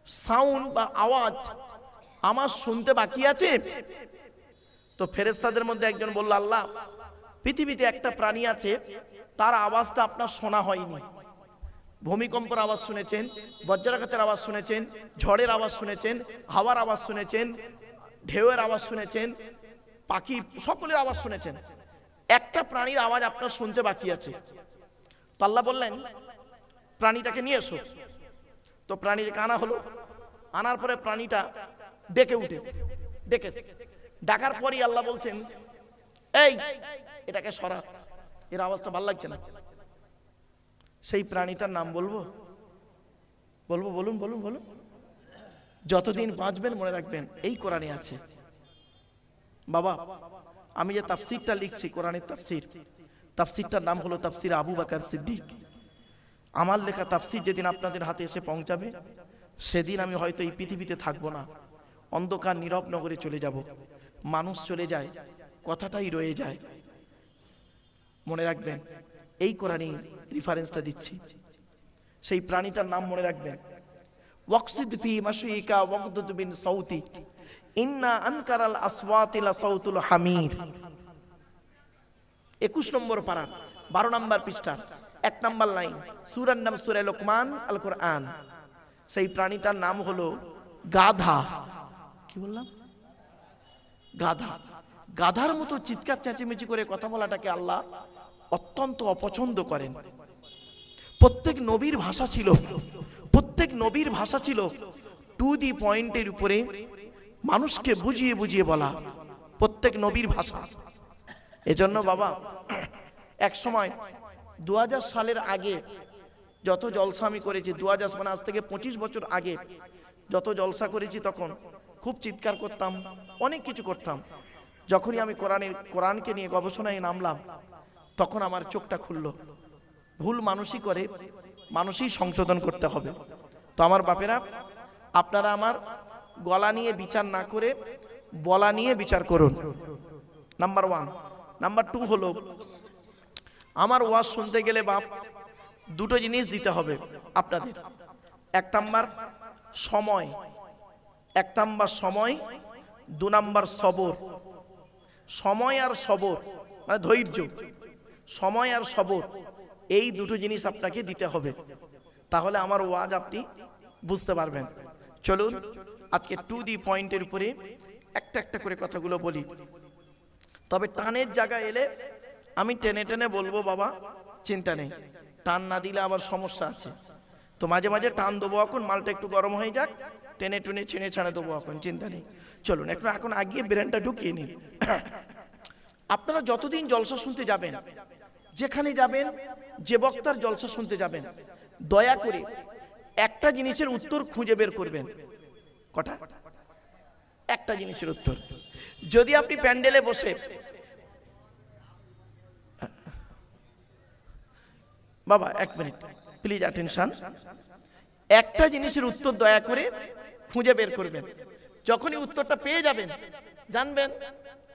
সাউন্ড বা আওয়াজ আমার শুনতে বাকি আছে? তো ফেরেশতাদের মধ্যে একজন বলল আল্লাহ পৃথিবীতে একটা প্রাণী আছে তার আওয়াজটা আপনার শোনা হয়নি। ভূমিকম্পের আওয়াজ শুনেছেন, বজ্রাঘাতের আওয়াজ শুনেছেন, ঝড়ের আওয়াজ শুনেছেন, হাওয়ার আওয়াজ শুনেছেন, ঢেউয়ের আওয়াজ শুনেছেন, পাখি সকলের আওয়াজ শুনেছেন, একটা প্রাণীর আওয়াজ আপনার শুনতে বাকি আছে। তো আল্লাহ বললেন প্রাণীটাকে নিয়ে এসো। তো প্রাণীটাকে আনা হলো, আনার পরে প্রাণীটা ডেকে উঠেছে, ডেকেছে, ডাকার পরই আল্লাহ বলছেন এই এটাকে সরা, এর আওয়াজটা ভালো লাগছে না। সেই প্রাণীটার নাম বলবো? বলবো? বলুন বলুন বলুন। যতদিন বাঁচবেন মনে রাখবেন এই কোরআনে আছে। বাবা আমি যে তাফসীরটা লিখছি কোরআনের তাফসীর, তাফসীরটার নাম হলো তাফসীর আবু বকর সিদ্দিক। আমার লেখা তাফসীর যেদিন আপনাদের হাতে এসে পৌঁছাবে সেদিন আমি হয়তো এই পৃথিবীতে থাকবো না, অন্ধকার নীরব নগরে চলে যাব। মানুষ চলে যায়, কথাটাই রয়ে যায়। মনে রাখবেন এই কোরআনই রেফারেন্সটা দিচ্ছি। সেই প্রাণীটার নাম মনে রাখবেন, ওয়াকসিদ ফি মাশিকা ওয়াগদুদ বিন সাউতি। ইন্না আনকারাল আসওয়াতি লাসাউতুল হামির, 21 নম্বর পারা 12 নম্বর পৃষ্ঠা 1 নম্বর লাইন, সূরার নাম সূরা লোকমান, আল কোরআন। সেই প্রাণীটার নাম হলো গাধা। কি বললাম? গাধা। গাধার মতো চিৎকার চেঁচামেচি করে কথা বলাটাকে আল্লাহ অত্যন্ত অপছন্দ করেন। প্রত্যেক নবীর ভাষা ছিল, প্রত্যেক নবীর ভাষা ছিল টু দি পয়েন্টের উপরে মানুষকে বুঝিয়ে বুঝিয়ে বলা, প্রত্যেক নবীর ভাষা। এজন্য বাবা এক সময় 2000 সালের আগে যত জলসা আমি করেছি, 2000 মানে আজ থেকে 25 বছর আগে যত জলসা করেছি, তখন খুব চিৎকার করতাম, অনেক কিছু করতাম। যখনই আমি কোরআনকে নিয়ে গবেষণায় নামলাম, তখন আমার চোখটা খুললো, ভুল মানুষই করে, মানুষই সংশোধন করতে হবে। তো আমার বাপেরা, আপনারা আমার গলা নিয়ে বিচার না করে বলা নিয়ে বিচার করুন, নাম্বার 1। নাম্বার 2 হলো, আমার ওয়াজ শুনতে গেলে বাপ দুটো জিনিস দিতে হবে আপনাদের। 1 নাম্বার সময়, 1 নাম্বার সময়, 2 নাম্বার সবর। সময় আর সবর মানে ধৈর্য, সময় আর সবর, এই দুটো জিনিস আপনাকে দিতে হবে, তাহলে আমার ওয়াজ আপনি বুঝতে পারবেন। চলুন আজকে টু দি পয়েন্টের উপরে একটা একটা করে কথাগুলো বলি। তবে টানের জায়গা এলে আমি টেনে টেনে বলবো বাবা, চিন্তা নেই। টান না দিলে আবার সমস্যা আছে, তো মাঝে মাঝে টান দেবো, এখন মালটা একটু গরম হয়ে যাক, টেনে টুনে ছিঁড়ে ছাড়ে দেবো, এখন চিন্তা নেই। চলুন একটু এখন আগিয়ে ব্রেনটা ঢুকিয়ে নিন। আপনারা যতদিন জলসা শুনতে যাবেন, যেখানে যাবেন, যে বক্তার জলসা শুনতে যাবেন, দয়া করে একটা জিনিসের উত্তর খুঁজে বের করবেন। কটা? একটা জিনিসের উত্তর। যদি আপনি প্যান্ডেলে বসে, বাবা 1 মিনিট প্লিজ অ্যাটেনশন, একটা জিনিসের উত্তর দয়া করে খুঁজে বের করবেন। যখনই উত্তরটা পেয়ে যাবেন, জানবেন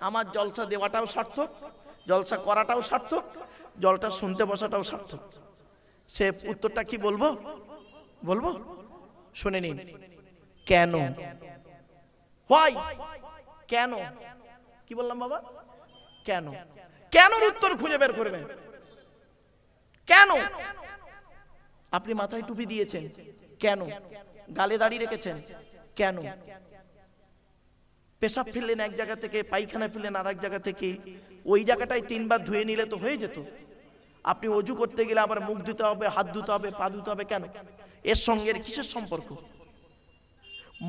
আমার জলসা দেওয়াটাও সার্থক, জলসা করাটাও সার্থক, জলটা শুনতে বসাটাও সার্থক। সে উত্তরটা কি বলবো? বলবো, শুনে নিন। কেন? হোয়াই? কেন? কি বললাম বাবা? কেন? কেনর উত্তর খুঁজে বের করবেন। কেন? আপনি মাথায় টুপি দিয়েছেন, কেন? গালে দাড়ি রেখেছেন, কেন? পেশাব ফেললেন এক জায়গা থেকে, পায়খানা ফেললেন আর এক জায়গা থেকে, ওই জায়গাটাই 3 বার ধুয়ে নিলে তো হয়ে যেত। আপনি অজু করতে গেলে আবার মুখ ধুতে হবে, হাত ধুতে হবে, পা ধুতে হবে, কেন? এর সঙ্গে কিসের সম্পর্ক?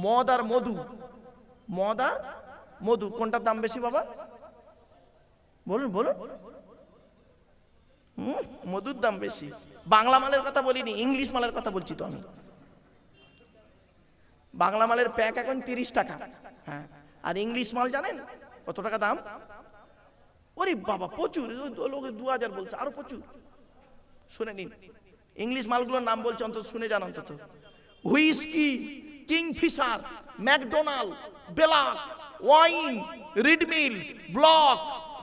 মদ আর মধু, মদ আর মধু কোনটার দাম বেশি বাবা? বলুন বলুন। মধুর দাম বেশি। বাংলা মালের কথা বলিনি, ইংলিশ মালের কথা বলছি তো আমি। বাংলা মালের প্যাক এখন 30 টাকা, হ্যাঁ, আর ইংলিশ মাল জানেন কত টাকা দাম? ওরে বাবা প্রচুর, লোকে 2000 বলছে, আরো প্রচুর। শুনে নিন, ইংলিশ মালগুলোর নাম বলছে, অন্তত শুনে যান অন্তত। হুইস্কি, কিংফিশার, ম্যাকডোনাল্ড, বেলাক, ওয়াইন, রিডমিল, ব্লক,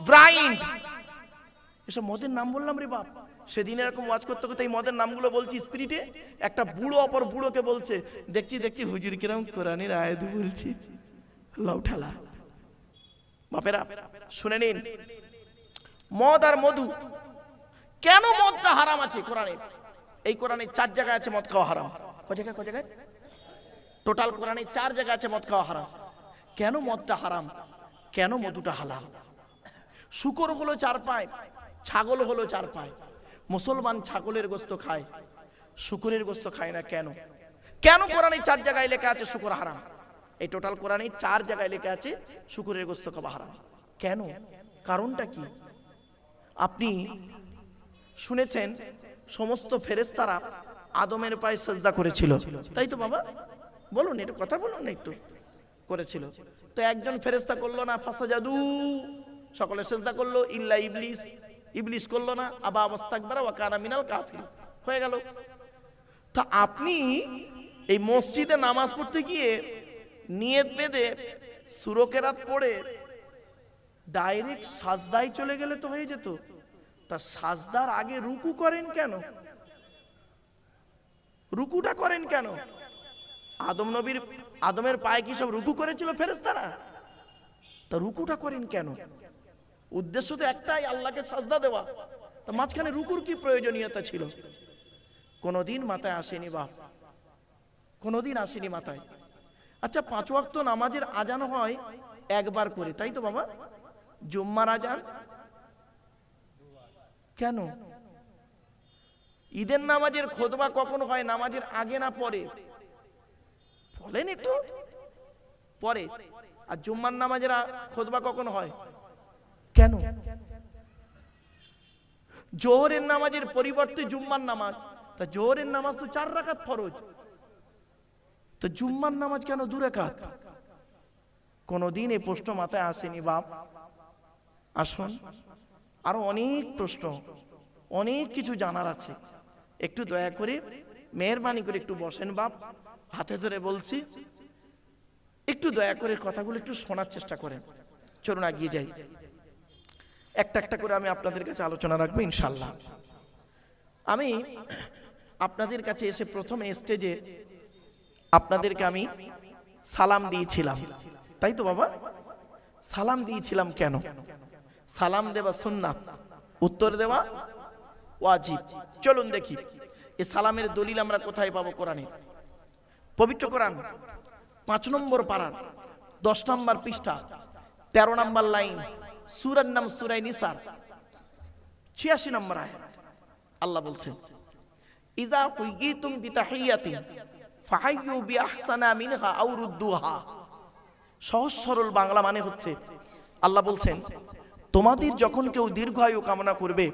ব্রাইন্ড, এসব মদের নাম বললাম রে বাপ। সেদিন এরকম ওয়াজ করতে করতে এই মদের নামগুলো বলছি স্পিরিটে, একটা বুড়ো অপর বুড়োকে বলছে, দেখছি দেখছি হুজুর কিরকম কোরআনের আয়াত বলছি, লাউঠালা। বাপেরা শুনে নিন, মদ আর মধু, কেন মদটা হারাম আছে কোরআনে? এই কোরআনে 4 জায়গায় আছে মদ খাওয়া হারাম। কয় জায়গায়? কয় জায়গায়? টোটাল কোরআনে 4 জায়গায় আছে মদ খাওয়া হারাম। কেন মদটা হারাম? কেন মধুটা হালাল? শুকর হলো 4 পায়, ছাগল হলো 4 পায়। মুসলমান ছাগলের গোশত খায়, শুকরের গোশত খায় না, কেন? কেন কোরআনে 4 জায়গায় লেখা আছে শুকর হারাম? এই টোটাল কোরআনে 4 জায়গায় লেখা আছে শুকরের গোশত খাওয়া হারাম। কেন? কারণটা কি? আপনি শুনেছেন সমস্ত ফেরেশতারা আদমের পায়ে সিজদা করেছিল, তাই তো বাবা? বলুন একটু কথা বলুন না, একটু করেছিল। তো একজন ফেরেশতা করলো না, ফাসাজাদু, সকলে সিজদা করলো, ইল্লা ইবলিস, ইবলিস করলো না, আবা ওয়াস্তাকবারা ওয়া কানা মিনাল কাফির, হয়ে গেল। তা আপনি এই মসজিদে নামাজ পড়তে গিয়ে নিয়ত বেঁধে সূরা কেরাত পড়ে ডাইরেক্ট সাজদায় চলে গেলে তো হয়ে যেত। তা সাজদার আগে রুকু করেন কেন? রুকুটা করেন কেন? আদমের পায়ে কি সব রুকু করেছিল ফেরেশতারা? তা রুকুটা করেন কেন? উদ্দেশ্য তো একটাই, আল্লাহকে সাজদা দেওয়া। তা মাঝখানে রুকুর কি প্রয়োজনীয়তা ছিল? কোনোদিন মাথায় আসেনি বাপ, কোনোদিন আসেনি মাথায়। আচ্ছা, 5 ওয়াক্ত নামাজের আজান হয় একবার করে, তাই তো বাবা? জুম্মার আজান কেন? ঈদের নামাজের খুতবা কখন হয়? নামাজের আগে না পরে? বলেন একটু। পরে। আর জুম্মার নামাজের খুতবা কখন হয়? কেন? জোহরের নামাজের পরিবর্তে জুম্মার নামাজ। তা জোহরের নামাজ তো 4 রাকাত ফরজ, তো জুম্মার নামাজ কেন 2 রাকাত? কোনদিন এই প্রশ্ন মাথায় আসেনি বাপ। আসুন, আরো অনেক প্রশ্ন, অনেক কিছু জানার আছে। একটু দয়া করে মেহেরবানি করে একটু বসেন বাপ, হাতে ধরে বলছি, একটু দয়া করে কথাগুলো একটু শোনার চেষ্টা করেন। চলুন এগিয়ে যাই, একটা একটা করে আমি আপনাদের কাছে আলোচনা রাখবো ইনশাল্লাহ। আমি আপনাদের কাছে এসে প্রথম স্টেজে আপনাদেরকে আমি সালাম দিয়েছিলাম, তাই তো বাবা? সালাম দিয়েছিলাম কেন? সালাম দেওয়া সুন্নাত, উত্তর দেওয়া ওয়াজিব। চলুন দেখি এই সালামের দলিল আমরা কোথায় পাবো। কোরআনে, পবিত্র কোরআন 5 নম্বর পারার 10 নম্বর পৃষ্ঠা 13 নম্বর লাইন, সূরার নাম সূরা নিসা 86 নম্বর আয়াত। আল্লাহ বলছেন, ইযা কুইতুম বিতাহিয়াতিন ফাহাইয়ু বিআহসানা মিনহা আও রুদ্দুহা। সহজ সরল বাংলা মানে হচ্ছে, আল্লাহ বলছেন, তোমাদের যখন কেউ দীর্ঘায়ু কামনা করবে,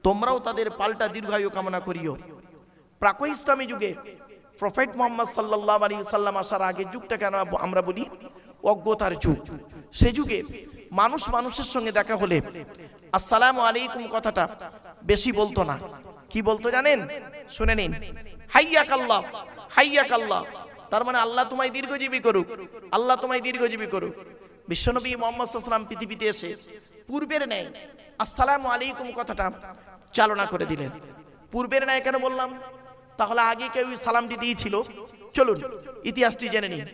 তোমরাও তাদের পাল্টা দীর্ঘায়ু কামনা করিও। প্রাক ইসলামী যুগে প্রফেট মুহাম্মদ সাল্লাল্লাহু আলাইহি সাল্লাম আসার আগের যুগটা কেন আমরা বলি অজ্ঞতার যুগ। সে যুগে মানুষ মানুষের সঙ্গে দেখা হলে আসসালামু আলাইকুম কথাটা বেশি বলতো না। কি বলতো জানেন? শুনে নিন, হাইয়াকাল্লাহ, হাইয়াকাল্লাহ। তার মানে আল্লাহ তোমায় দীর্ঘজীবী করুক, আল্লাহ তোমায় দীর্ঘজীবী করুক। বিশ্বনবী মুহাম্মদ সাল্লাল্লাহু আলাইহি ওয়াসাল্লাম পৃথিবীতে এসে পূর্বের ন্যায় আসসালামু আলাইকুম কথাটা চালনা করে দিলেন। পূর্বের ন্যায় কেন বললাম? তাহলে আগে কেউ সালামটি দিয়েছিল। চলুন ইতিহাসটি জেনে নিন।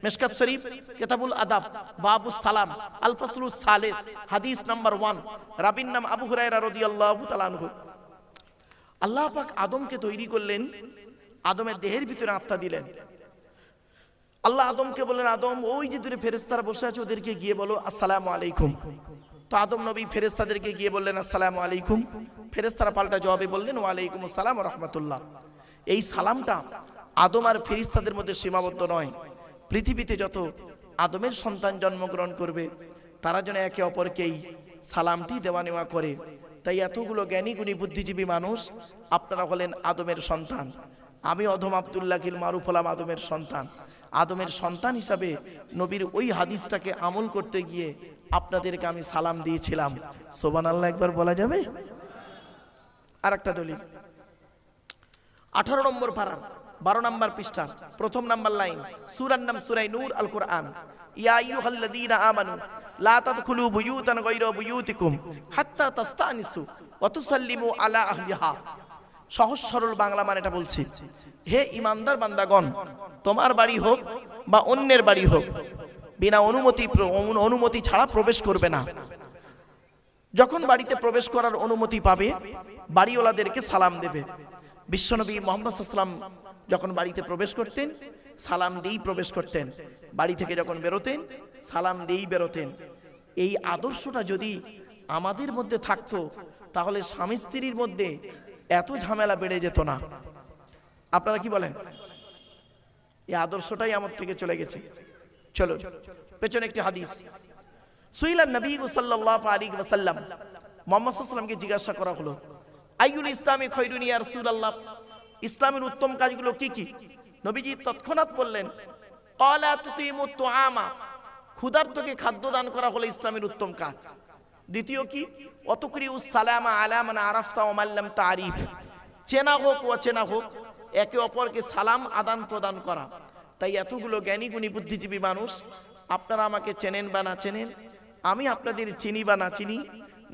মিশকাত শরীফ কিতাবুল আদাব বাবুস সালাম আল ফাসলুস সালিস হাদিস নাম্বার 1, রাবির নাম আবু হুরায়রা রাদিয়াল্লাহু তাআলা আনহু। আল্লাহ পাক আদমকে তৈরি করলেন, আদমের দেহের ভিতরে আত্মা দিলেন। আল্লাহ আদমকে বললেন, আদম ওই যে দূরে ফেরেশতারা বসে আছে ওদেরকে গিয়ে বলো আসসালামু আলাইকুম। তো আদম নবী ফেরেশতাদেরকে গিয়ে বললেন আসসালামু আলাইকুম। ফেরেশতারা পাল্টা জবাবে বললেন ওয়া আলাইকুম আসসালাম ওয়া রাহমাতুল্লাহ। এই সালামটা আদম আর ফেরেশতাদের মধ্যে সীমাবদ্ধ নয়। পৃথিবীতে যত আদমের সন্তান জন্মগ্রহণ করবে তারা যেন একে অপরকেই সালামটি দেওয়া নেওয়া করে। তাই এতগুলো জ্ঞানী গুণী বুদ্ধিজীবী মানুষ, আপনারা হলেন আদমের সন্তান। আমি অধম আব্দুল্লাহ কিল মারুফ হলাম আদমের সন্তান। আদমের সন্তান হিসাবে নবীর ওই হাদিসটাকে আমল করতে গিয়ে আপনাদেরকে আমি সালাম দিয়েছিলাম। সুবহানাল্লাহ একবার বলা যাবে? আর একটা দলিল 18 নম্বর পারা 12 নম্বর পৃষ্ঠা 1 নম্বর লাইন, সূরার নাম সূরা নূর আল কোরআন। ইয়া আইয়ুহাল্লাযীনা আমানু লা তাদখুলু বুয়ুতান গায়রা বুয়ুতিকুম হাত্তা তাস্তানিসু ওয়া তুসাল্লিমু আলা আহলিহা। সহজ সরল বাংলা মানে এটা বলছি, হে ঈমানদার বান্দাগণ, তোমার বাড়ি হোক বা অন্যের বাড়ি হোক, বিনা অনুমতি ছাড়া প্রবেশ করবে না। যখন বাড়িতে প্রবেশ করার অনুমতি পাবে বাড়িওয়ালাদেরকে সালাম দেবে। বিশ্বনবী মুহাম্মদ সাল্লাল্লাহু আলাইহি ওয়াসাল্লাম যখন বাড়িতে প্রবেশ করতেন সালাম দিয়েই প্রবেশ করতেন, বাড়ি থেকে যখন বেরোতেন সালাম দিয়েই বেরোতেন। এই আদর্শটা যদি আমাদের মধ্যে থাকতো তাহলে স্বামী স্ত্রীর মধ্যে এত ঝামেলা বেড়ে যেত না। আপনারা কি বলেন? এই আদর্শটাই আমার থেকে চলে গেছে। চলো পেছনে একটি হাদিস, সুইলান নবী সাল্লাল্লাহু আলাইহি ওয়াসাল্লাম, মুহাম্মদ সাল্লাল্লাহু আলাইহি ওয়াসাল্লামকে জিজ্ঞাসা করা হলো, আইয়ুল ইসলামি খায়রুন ইয়া রাসূলুল্লাহ, ইসলামের উত্তম কাজগুলো কি কি? নবীজি তৎক্ষণাৎ বললেন, ক্বালা তুতিমুত তুআমা, ক্ষুধার্তকে খাদ্য দান করা হলো ইসলামের উত্তম কাজ। দ্বিতীয় কি? অতুকরিউস সালামা আলা মান আরাফতা ওয়া মান লাম তারিফ, চেনা হোক অচেনা হোক একে অপরকে সালাম আদান প্রদান করা। তাই এতগুলো জ্ঞানী গুণী বুদ্ধিজীবী মানুষ, আপনারা আমাকে চেনেন বা না চেনেন, আমি আপনাদের চিনি বা না চিনি,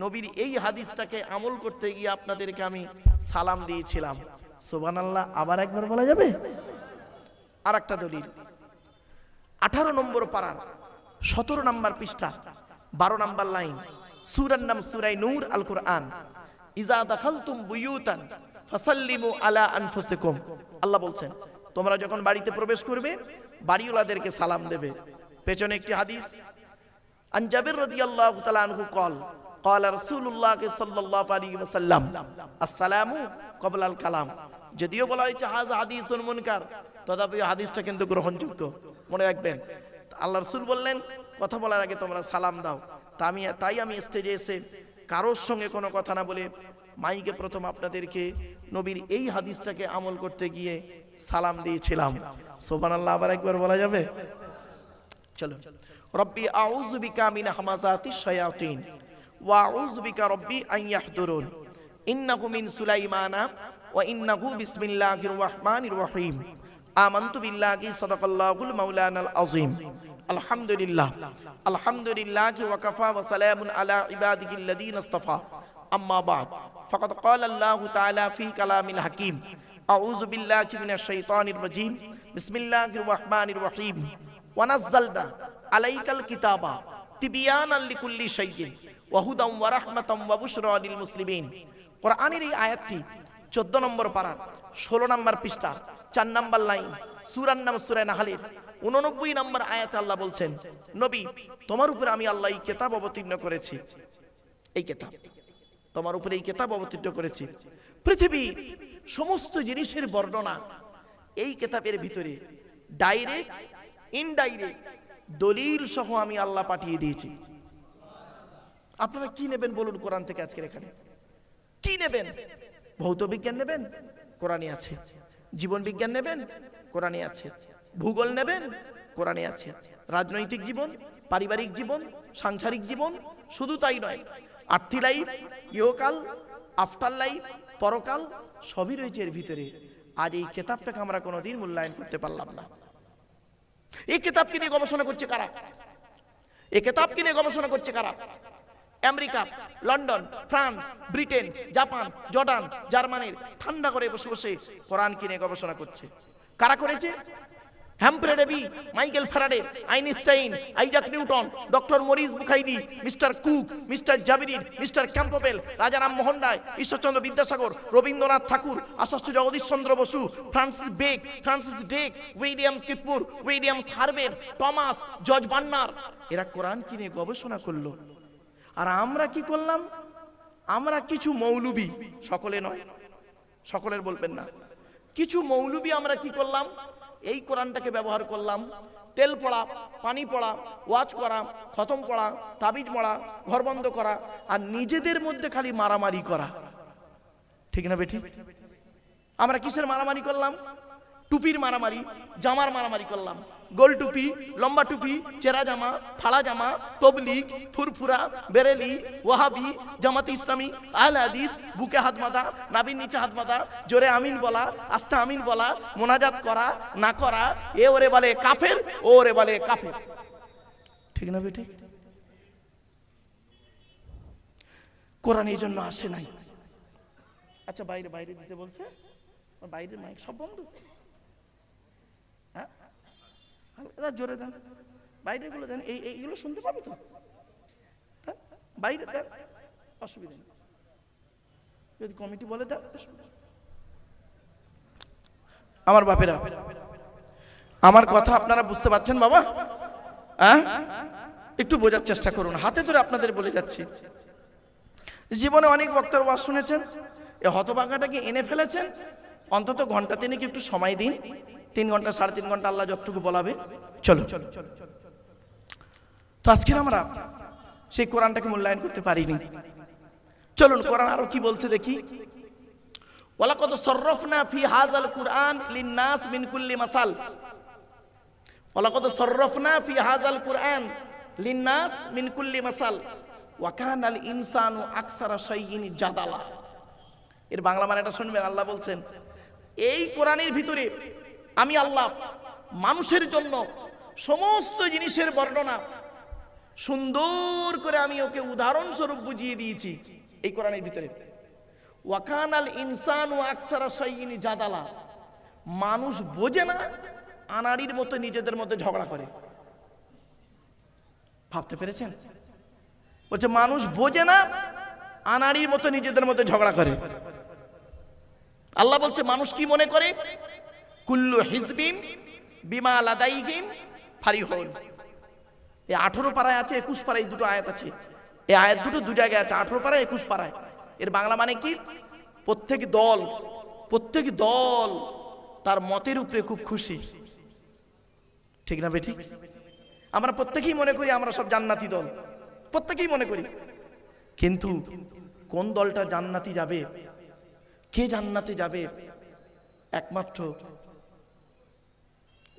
নবীর এই হাদিসটাকে আমল করতে গিয়ে আপনাদেরকে আমি সালাম দিয়েছিলাম। সুবহানাল্লাহ আবার একবার বলা যাবে? আর একটা দলিল 18 নম্বর পারার 17 নম্বর পৃষ্ঠা 12 নম্বর লাইন, সূরার নাম সূরা নূর, আল কোরআন। ইজা দাখালতুম বুয়ুতান ফাসাল্লিমু আলা আনফুসিকুম। আল্লাহ বলছেন তোমরা যখন বাড়িতে প্রবেশ করবে বাড়িওয়ালাদেরকে সালাম দেবে। পেছনে একটি হাদিস, আন জাবির রাদিয়াল্লাহু তাআলা আনহু قال قال رسول الله صلى الله عليه وسلم السلام قبل الكلام। যদিও বলা হয়েছে হাযা হাদিসুন মুনকার, তথাপি হাদিসটা কিন্তু গ্রহণযোগ্য। মনে রাখবেন আল্লাহ রাসূল বললেন কথা বলার আগে তোমরা সালাম দাও। তাই আমি স্টেজে এসে কারোর সঙ্গে কোনো কথা না বলে মাইকে প্রথম আপনাদেরকে নবীর এই হাদিসটাকে আমল করতে গিয়ে সালাম দিয়েছিলাম। সুবহানাল্লাহ, আবার একবার বলা যাবে? চলো। রব্বি আউযু বিকা মিন হামাযাতিশ শায়াতিন ওয়া আউযু বিকা রব্বি আন ইয়াহদুরুন। ইন্নাহু মিন সুলাইমানা ওয়া ইন্নাহু বিসমিল্লাহির রাহমানির রহিম। আমানতু বিল্লাহি সাদাকাল্লাহুল মাওলানাল আযীম। আলহামদুলিল্লাহ আলহামদুলিল্লাহি ওয়া কাফা ওয়া সালামুন আলা ইবাদিহিল্লাযীনা ইসতাফা। আম্মা বা'দ, ফাকাদ ক্বালা আল্লাহু তাআলা ফি কালামিল হাকীম। আউযু বিল্লাহি মিনাশ শাইতানির রাজীম। বিসমিল্লাহির রাহমানির রহিম। ওয়া নাযালনা আলাইকাল কিতাবা তিবয়ানাল লিকুল্লি শাইইন ওয়া হুদাম ওয়া রাহমাতাম ওয়া বুশরা লিল মুসলিমিন। কোরআনের এই আয়াতটি 14 নম্বর পারার 16 নম্বর পৃষ্ঠা 4 নম্বর লাইন, সূরার নাম সূরা নাহলের 89 নম্বর আয়াতে আল্লাহ বলছেন নবী তোমার উপরে আমি আল্লাহ এই কিতাব অবতীর্ণ করেছি। এই কিতাব তোমার উপরে এই কিতাব অবতীর্ণ করেছি। পৃথিবীর সমস্ত জিনিসের বর্ণনা এই কিতাবের ভিতরে ডাইরেক্ট ইনডাইরেক্ট দলিল সহ আমি আল্লাহ পাঠিয়ে দিয়েছি। আপনারা কি নেবেন বলুন কোরআন থেকে আজকের এখানে? কি নেবেন? ভৌত বিজ্ঞান নেবেন? কোরআনে আছে। জীবন বিজ্ঞান নেবেন? কোরআনে আছে। ভূগোল নেবেন? কোরআনে আছে। রাজনৈতিক জীবন, পারিবারিক জীবন, সাংসারিক জীবন, শুধু তাই নয়, আর্থি লাইফ, ইহকাল, আফটার লাইফ, পরকাল সবই রয়েছে এর ভিতরে। আজ এই কিতাবটাকে আমরা কোনোদিন মূল্যায়ন করতে পারলাম না। এই কিতাবকে নিয়ে গবেষণা করছে কারা? এই কিতাবকে নিয়ে গবেষণা করছে কারা? America, London, France, Britain, Japan, Jordan, জার্মানির ঠান্ডা করে বসে বসে কোরআন কিনে গবেষণা করছে। কারা করেছে? Humphry Davy, Michael Faraday, Einstein, Isaac Newton, doctor Maurice Bucaille, mister Cook, mister জাবিরির, mister Campbell, Rajaram Mohan Roy, Ishwarchandra Vidyasagar, Rabindranath Tagore, Acharya Jagadish Chandra Bose, Francis Drake, Williams কিপমুর, Williams Harvey, Thomas, George Bernard, এরা কোরআন কিনে গবেষণা করলো। আর আমরা কি করলাম? আমরা কিছু মৌলবি, সকলে নয়, সকলের বলবেন না, কিছু মৌলবি আমরা কি করলাম? এই কোরআনটাকে ব্যবহার করলাম তেল পড়া, পানি পড়া, ওয়াজ করা, খতম পড়া, তাবিজ মড়া, ঘর বন্ধ করা, আর নিজেদের মধ্যে খালি মারামারি করা। ঠিক না বেঠিক? আমরা কিসের মারামারি করলাম? টুপির মারামারি, জামার মারামারি করলাম। গোল টুপি, লম্বা টুপি, চেরা জামা, ফাড়া জামা, তবলিগ, ফুরফুরা, বেরেলি, ওয়াহাবি, জামাতে ইসলামী, আহলে হাদিস, বুকে হাত বাঁধা, নাভির নিচে হাত বাঁধা, জোরে আমিন বলা, আস্তে আমিন বলা, মোনাজাত করা না করা, এ ওরে বলে কাফের, ও ওরে বলে কাফের। ঠিক না বেটি? কোরআন এই জন্য আসে নাই। আচ্ছা বাইরে বাইরে দিতে বলছে, বাইরের মাইক সব বন্ধ। হ্যাঁ জোরে দেন, বাইরে গুলো দেন, এইগুলো শুনতে পাবে তো? বাইরে দেন, অসুবিধা নেই। যদি কমিটি বলে দেন। আমার বাপেরা, আমার কথা আপনারা বুঝতে পারছেন বাবা? হ্যাঁ, একটু বোঝার চেষ্টা করুন। হাতে ধরে আপনাদের বলে যাচ্ছি, জীবনে অনেক বক্তার ওয়াজ শুনেছেন, এই হতভাগাটাকে এনে ফেলেছেন। অন্তত ঘন্টা তিনেক একটু সময় দিন, 3 ঘন্টা 3.5 ঘন্টা আল্লাহ যতটুকু বলাবে। চলো, তো আজকে আমরা সেই কোরআনটাকে মূল্যায়ন করতে পারিনি। চলুন কোরআন আরো কি বলছে দেখি। ওয়ালাকাদ সাররাফনা ফি হাযাল কুরআন লিন-নাস মিন কুল্লি মাসাল। ওয়ালাকাদ সাররাফনা ফি হাযাল কুরআন লিন-নাস মিন কুল্লি মাসাল ওয়া কানাল ইনসানু আকসারা শাইইন জাদালা। এর বাংলা মানেটা শুনবেন। আল্লাহ বলছেন এই কোরআনের ভিতরে আমি আল্লাহ মানুষের জন্য সমস্ত জিনিসের বর্ণনা সুন্দর করে আমি ওকে উদাহরণ স্বরূপ বুঝিয়ে দিয়েছি এই কোরআনের ভিতরে। ওয়াকানাল ইনসানু আকসারা শাইইন জাদালা। মানুষ বোঝে না আনাড়ির মতো নিজেদের মধ্যে ঝগড়া করে। ভাবতে পেরেছেন? বলছে মানুষ বোঝে না, আনাড়ির মতো নিজেদের মধ্যে ঝগড়া করে। আল্লাহ বলছে মানুষ কি মনে করে? কুল্লু হিজবিন বিমা লাদাইহিম ফারিহুন। এই 18 পারায় আছে, 21 পারায় দুটো আয়াত আছে। এই আয়াত দুটো দু জায়গায় আছে, 18 পারায় 21 পারায়। এর বাংলা মানে কি? প্রত্যেক দল তার মতের উপরে খুব খুশি। ঠিক না বেঠিক? আমরা প্রত্যেকেই মনে করি আমরা সব জান্নাতি দল, প্রত্যেকেই মনে করি। কিন্তু কোন দলটা জান্নাতি যাবে, কে জান্নাতে যাবে, একমাত্র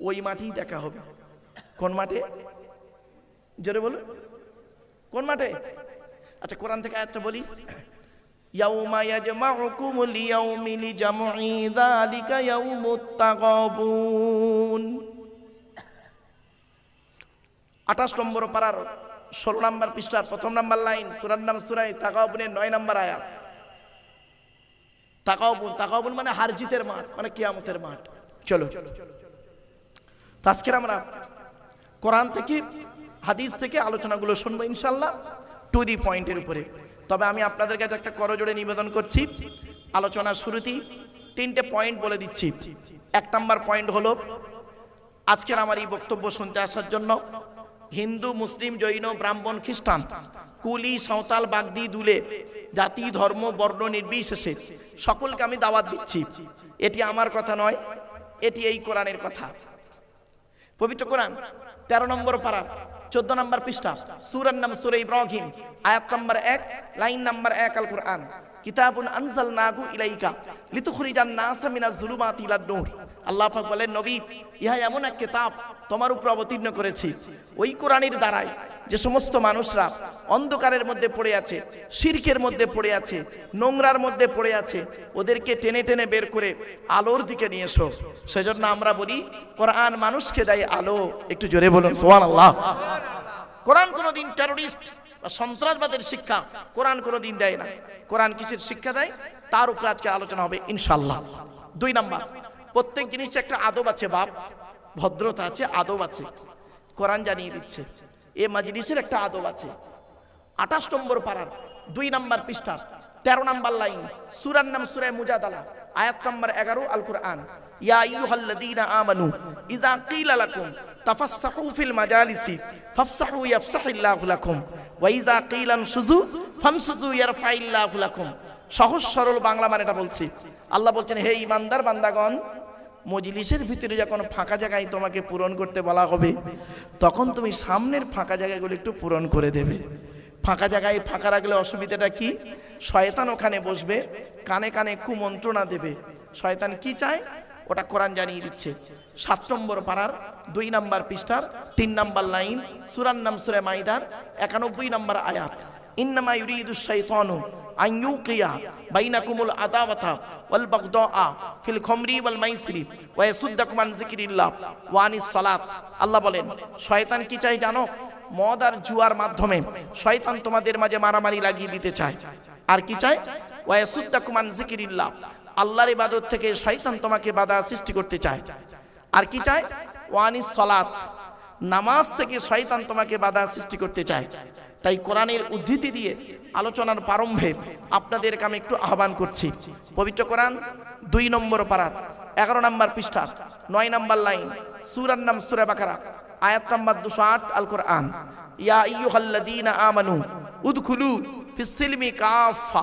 ওই মাঠেই দেখা হবে। কোন মাঠে? জোরে বলুন, কোন মাঠে? আচ্ছা, কোরআন থেকে আয়াতটা বলি। ইয়াউমা ইয়াজমাউকুমু লিয়াউমিল জামঈ যালিকা ইয়াউমুত তাগাবুন। 28 নম্বর পারার 16 নম্বর পৃষ্ঠার 1ম নম্বর লাইন, সূরার নাম সূরা তাগাবুনের 9 নম্বর আয়াত। তাগাবুন মানে হার জিতের মাঠ, মানে কিয়ামতের মাঠ। চলো, তো আজকে আমরা কোরআন থেকে হাদিস থেকে আলোচনাগুলো শুনবো ইনশাআল্লাহ, টু দি পয়েন্টের উপরে। তবে আমি আপনাদের কাছে একটা করজোড়ে নিবেদন করছি, আলোচনার শুরুতেই 3টে পয়েন্ট বলে দিচ্ছি। 1 নম্বর পয়েন্ট হলো, আজকের আমার এই বক্তব্য শুনতে আসার জন্য হিন্দু, মুসলিম, জৈন, ব্রাহ্মণ, খ্রিস্টান, কুলি, সাঁওতাল, বাগদি, দুলে, জাতি, ধর্ম, বর্ণ নির্বিশেষে সকলকে আমি দাওয়াত দিচ্ছি। এটি আমার কথা নয়, এটি এই কোরআনের কথা। পবিত্র কোরআন 13 নম্বর পারা 14 নম্বর পৃষ্ঠা, সূরার নাম সূরা ইব্রাহিম, আয়াত নম্বর 1, লাইন নম্বর 1। আল কোরআন কিতাবুন আনজালনাহু ইলাইকা লিতুখরিজান নাসা মিনাজ যুলুমাতি ইলান নূর। আল্লাহ পাক বলেন, নবী, ইহা এমন এক কিতাব তোমার উপর অবতীর্ণ করেছি, ওই কোরআনের দ্বারাই যে সমস্ত মানুষরা অন্ধকারের মধ্যে পড়ে আছে, শিরকের মধ্যে পড়ে আছে, নোংরার মধ্যে পড়ে আছে, ওদেরকে টেনে টেনে বের করে আলোর দিকে নিয়ে এসো। সেজন্য আমরা বলি কোরআন মানুষকে দেয় আলো। একটু জোরে বলুন সুবহানাল্লাহ। কোরআন কোনোদিন টেররিস্ট বা সন্ত্রাসবাদের শিক্ষা কোরআন কোনোদিন দেয় না। কোরআন কিসের শিক্ষা দেয়, তার উপর আজকে আলোচনা হবে ইনশাআল্লাহ। 2 নাম্বার, প্রত্যেক জিনিসের একটা আদব আছে বাপ, ভদ্রতা আছে, আদব আছে। কোরআন জানিয়ে দিচ্ছে এ মাজলিসের একটা আদব আছে। 28 নম্বর পারার 2 নম্বর পৃষ্ঠা 13 নম্বর লাইন, সূরার নাম সূরা মুজাদালা, আয়াত নম্বর 11। আল কোরআন ইয়া আইয়ুহাল্লাযীনা আমানু ইযা ক্বিলা লাকুম তাফাসসাহু ফিল মাজালিসি ফাফসাহু ইয়াফসাহিল্লাহু লাকুম ওয়া ইযা ক্বিলা আনশুযু ফানশুযু ইয়ারফাইল্লাহু লাকুম। সহজ সরল বাংলা মানে এটা বলছি। আল্লাহ বলছেন, হে ঈমানদার বান্দাগণ, মজলিসের ভিতরে যখন ফাঁকা জায়গায় তোমাকে পূরণ করতে বলা হবে, তখন তুমি সামনের ফাঁকা জায়গাগুলো একটু পূরণ করে দেবে। ফাঁকা জায়গায় ফাঁকা রাখলে অসুবিধাটা কি? শয়তান ওখানে বসবে, কানে কানে কুমন্ত্রণা দেবে। শয়তান কি চায় ওটা কোরআন জানিয়ে দিচ্ছে। 7 নম্বর পারার 2 নম্বর পৃষ্ঠার 3 নম্বর লাইন, সূরার নাম সূরা মাইদার 91 নম্বর আয়াত। ইন্নামা ইউরিদুশ শাইতানু আন ইউকিয়া বাইনাকুমুল আদাওয়াতা ওয়াল বাগদাআ ফিল খামরি ওয়াল মাইসিরি ওয়া ইয়াসুদ্দাকুম আন যিকরিল্লাহ ওয়া আনিস সালাত। আল্লাহ বলেন, শয়তান কি চায় জানো? মদ আর জুয়ার মাধ্যমে শয়তান তোমাদের মাঝে মারামারি লাগিয়ে দিতে চায়। আর কি চায়? ওয়া ইয়াসুদ্দাকুম আন যিকরিল্লাহ, আল্লাহর ইবাদত থেকে শয়তান তোমাকে বাধা সৃষ্টি করতে চায়। আর কি চায়? ওয়া আনিস সালাত, নামাজ থেকে শয়তান তোমাকে বাধা সৃষ্টি করতে চায়। তাই কোরআনের উদ্ধৃতি দিয়ে আলোচনার প্রারম্ভে আপনাদেরকে আমি একটু আহ্বান করছি। পবিত্র কোরআন 2 নম্বর পারার 11 নম্বর পৃষ্ঠা 9 নম্বর লাইন, সূরার নাম সূরা বাকারা, আয়াত নম্বর 208। আল কোরআন ইয়া আইয়ুহাল্লাযীনা আমানু উদখুলু ফিস সিলমি কাফা,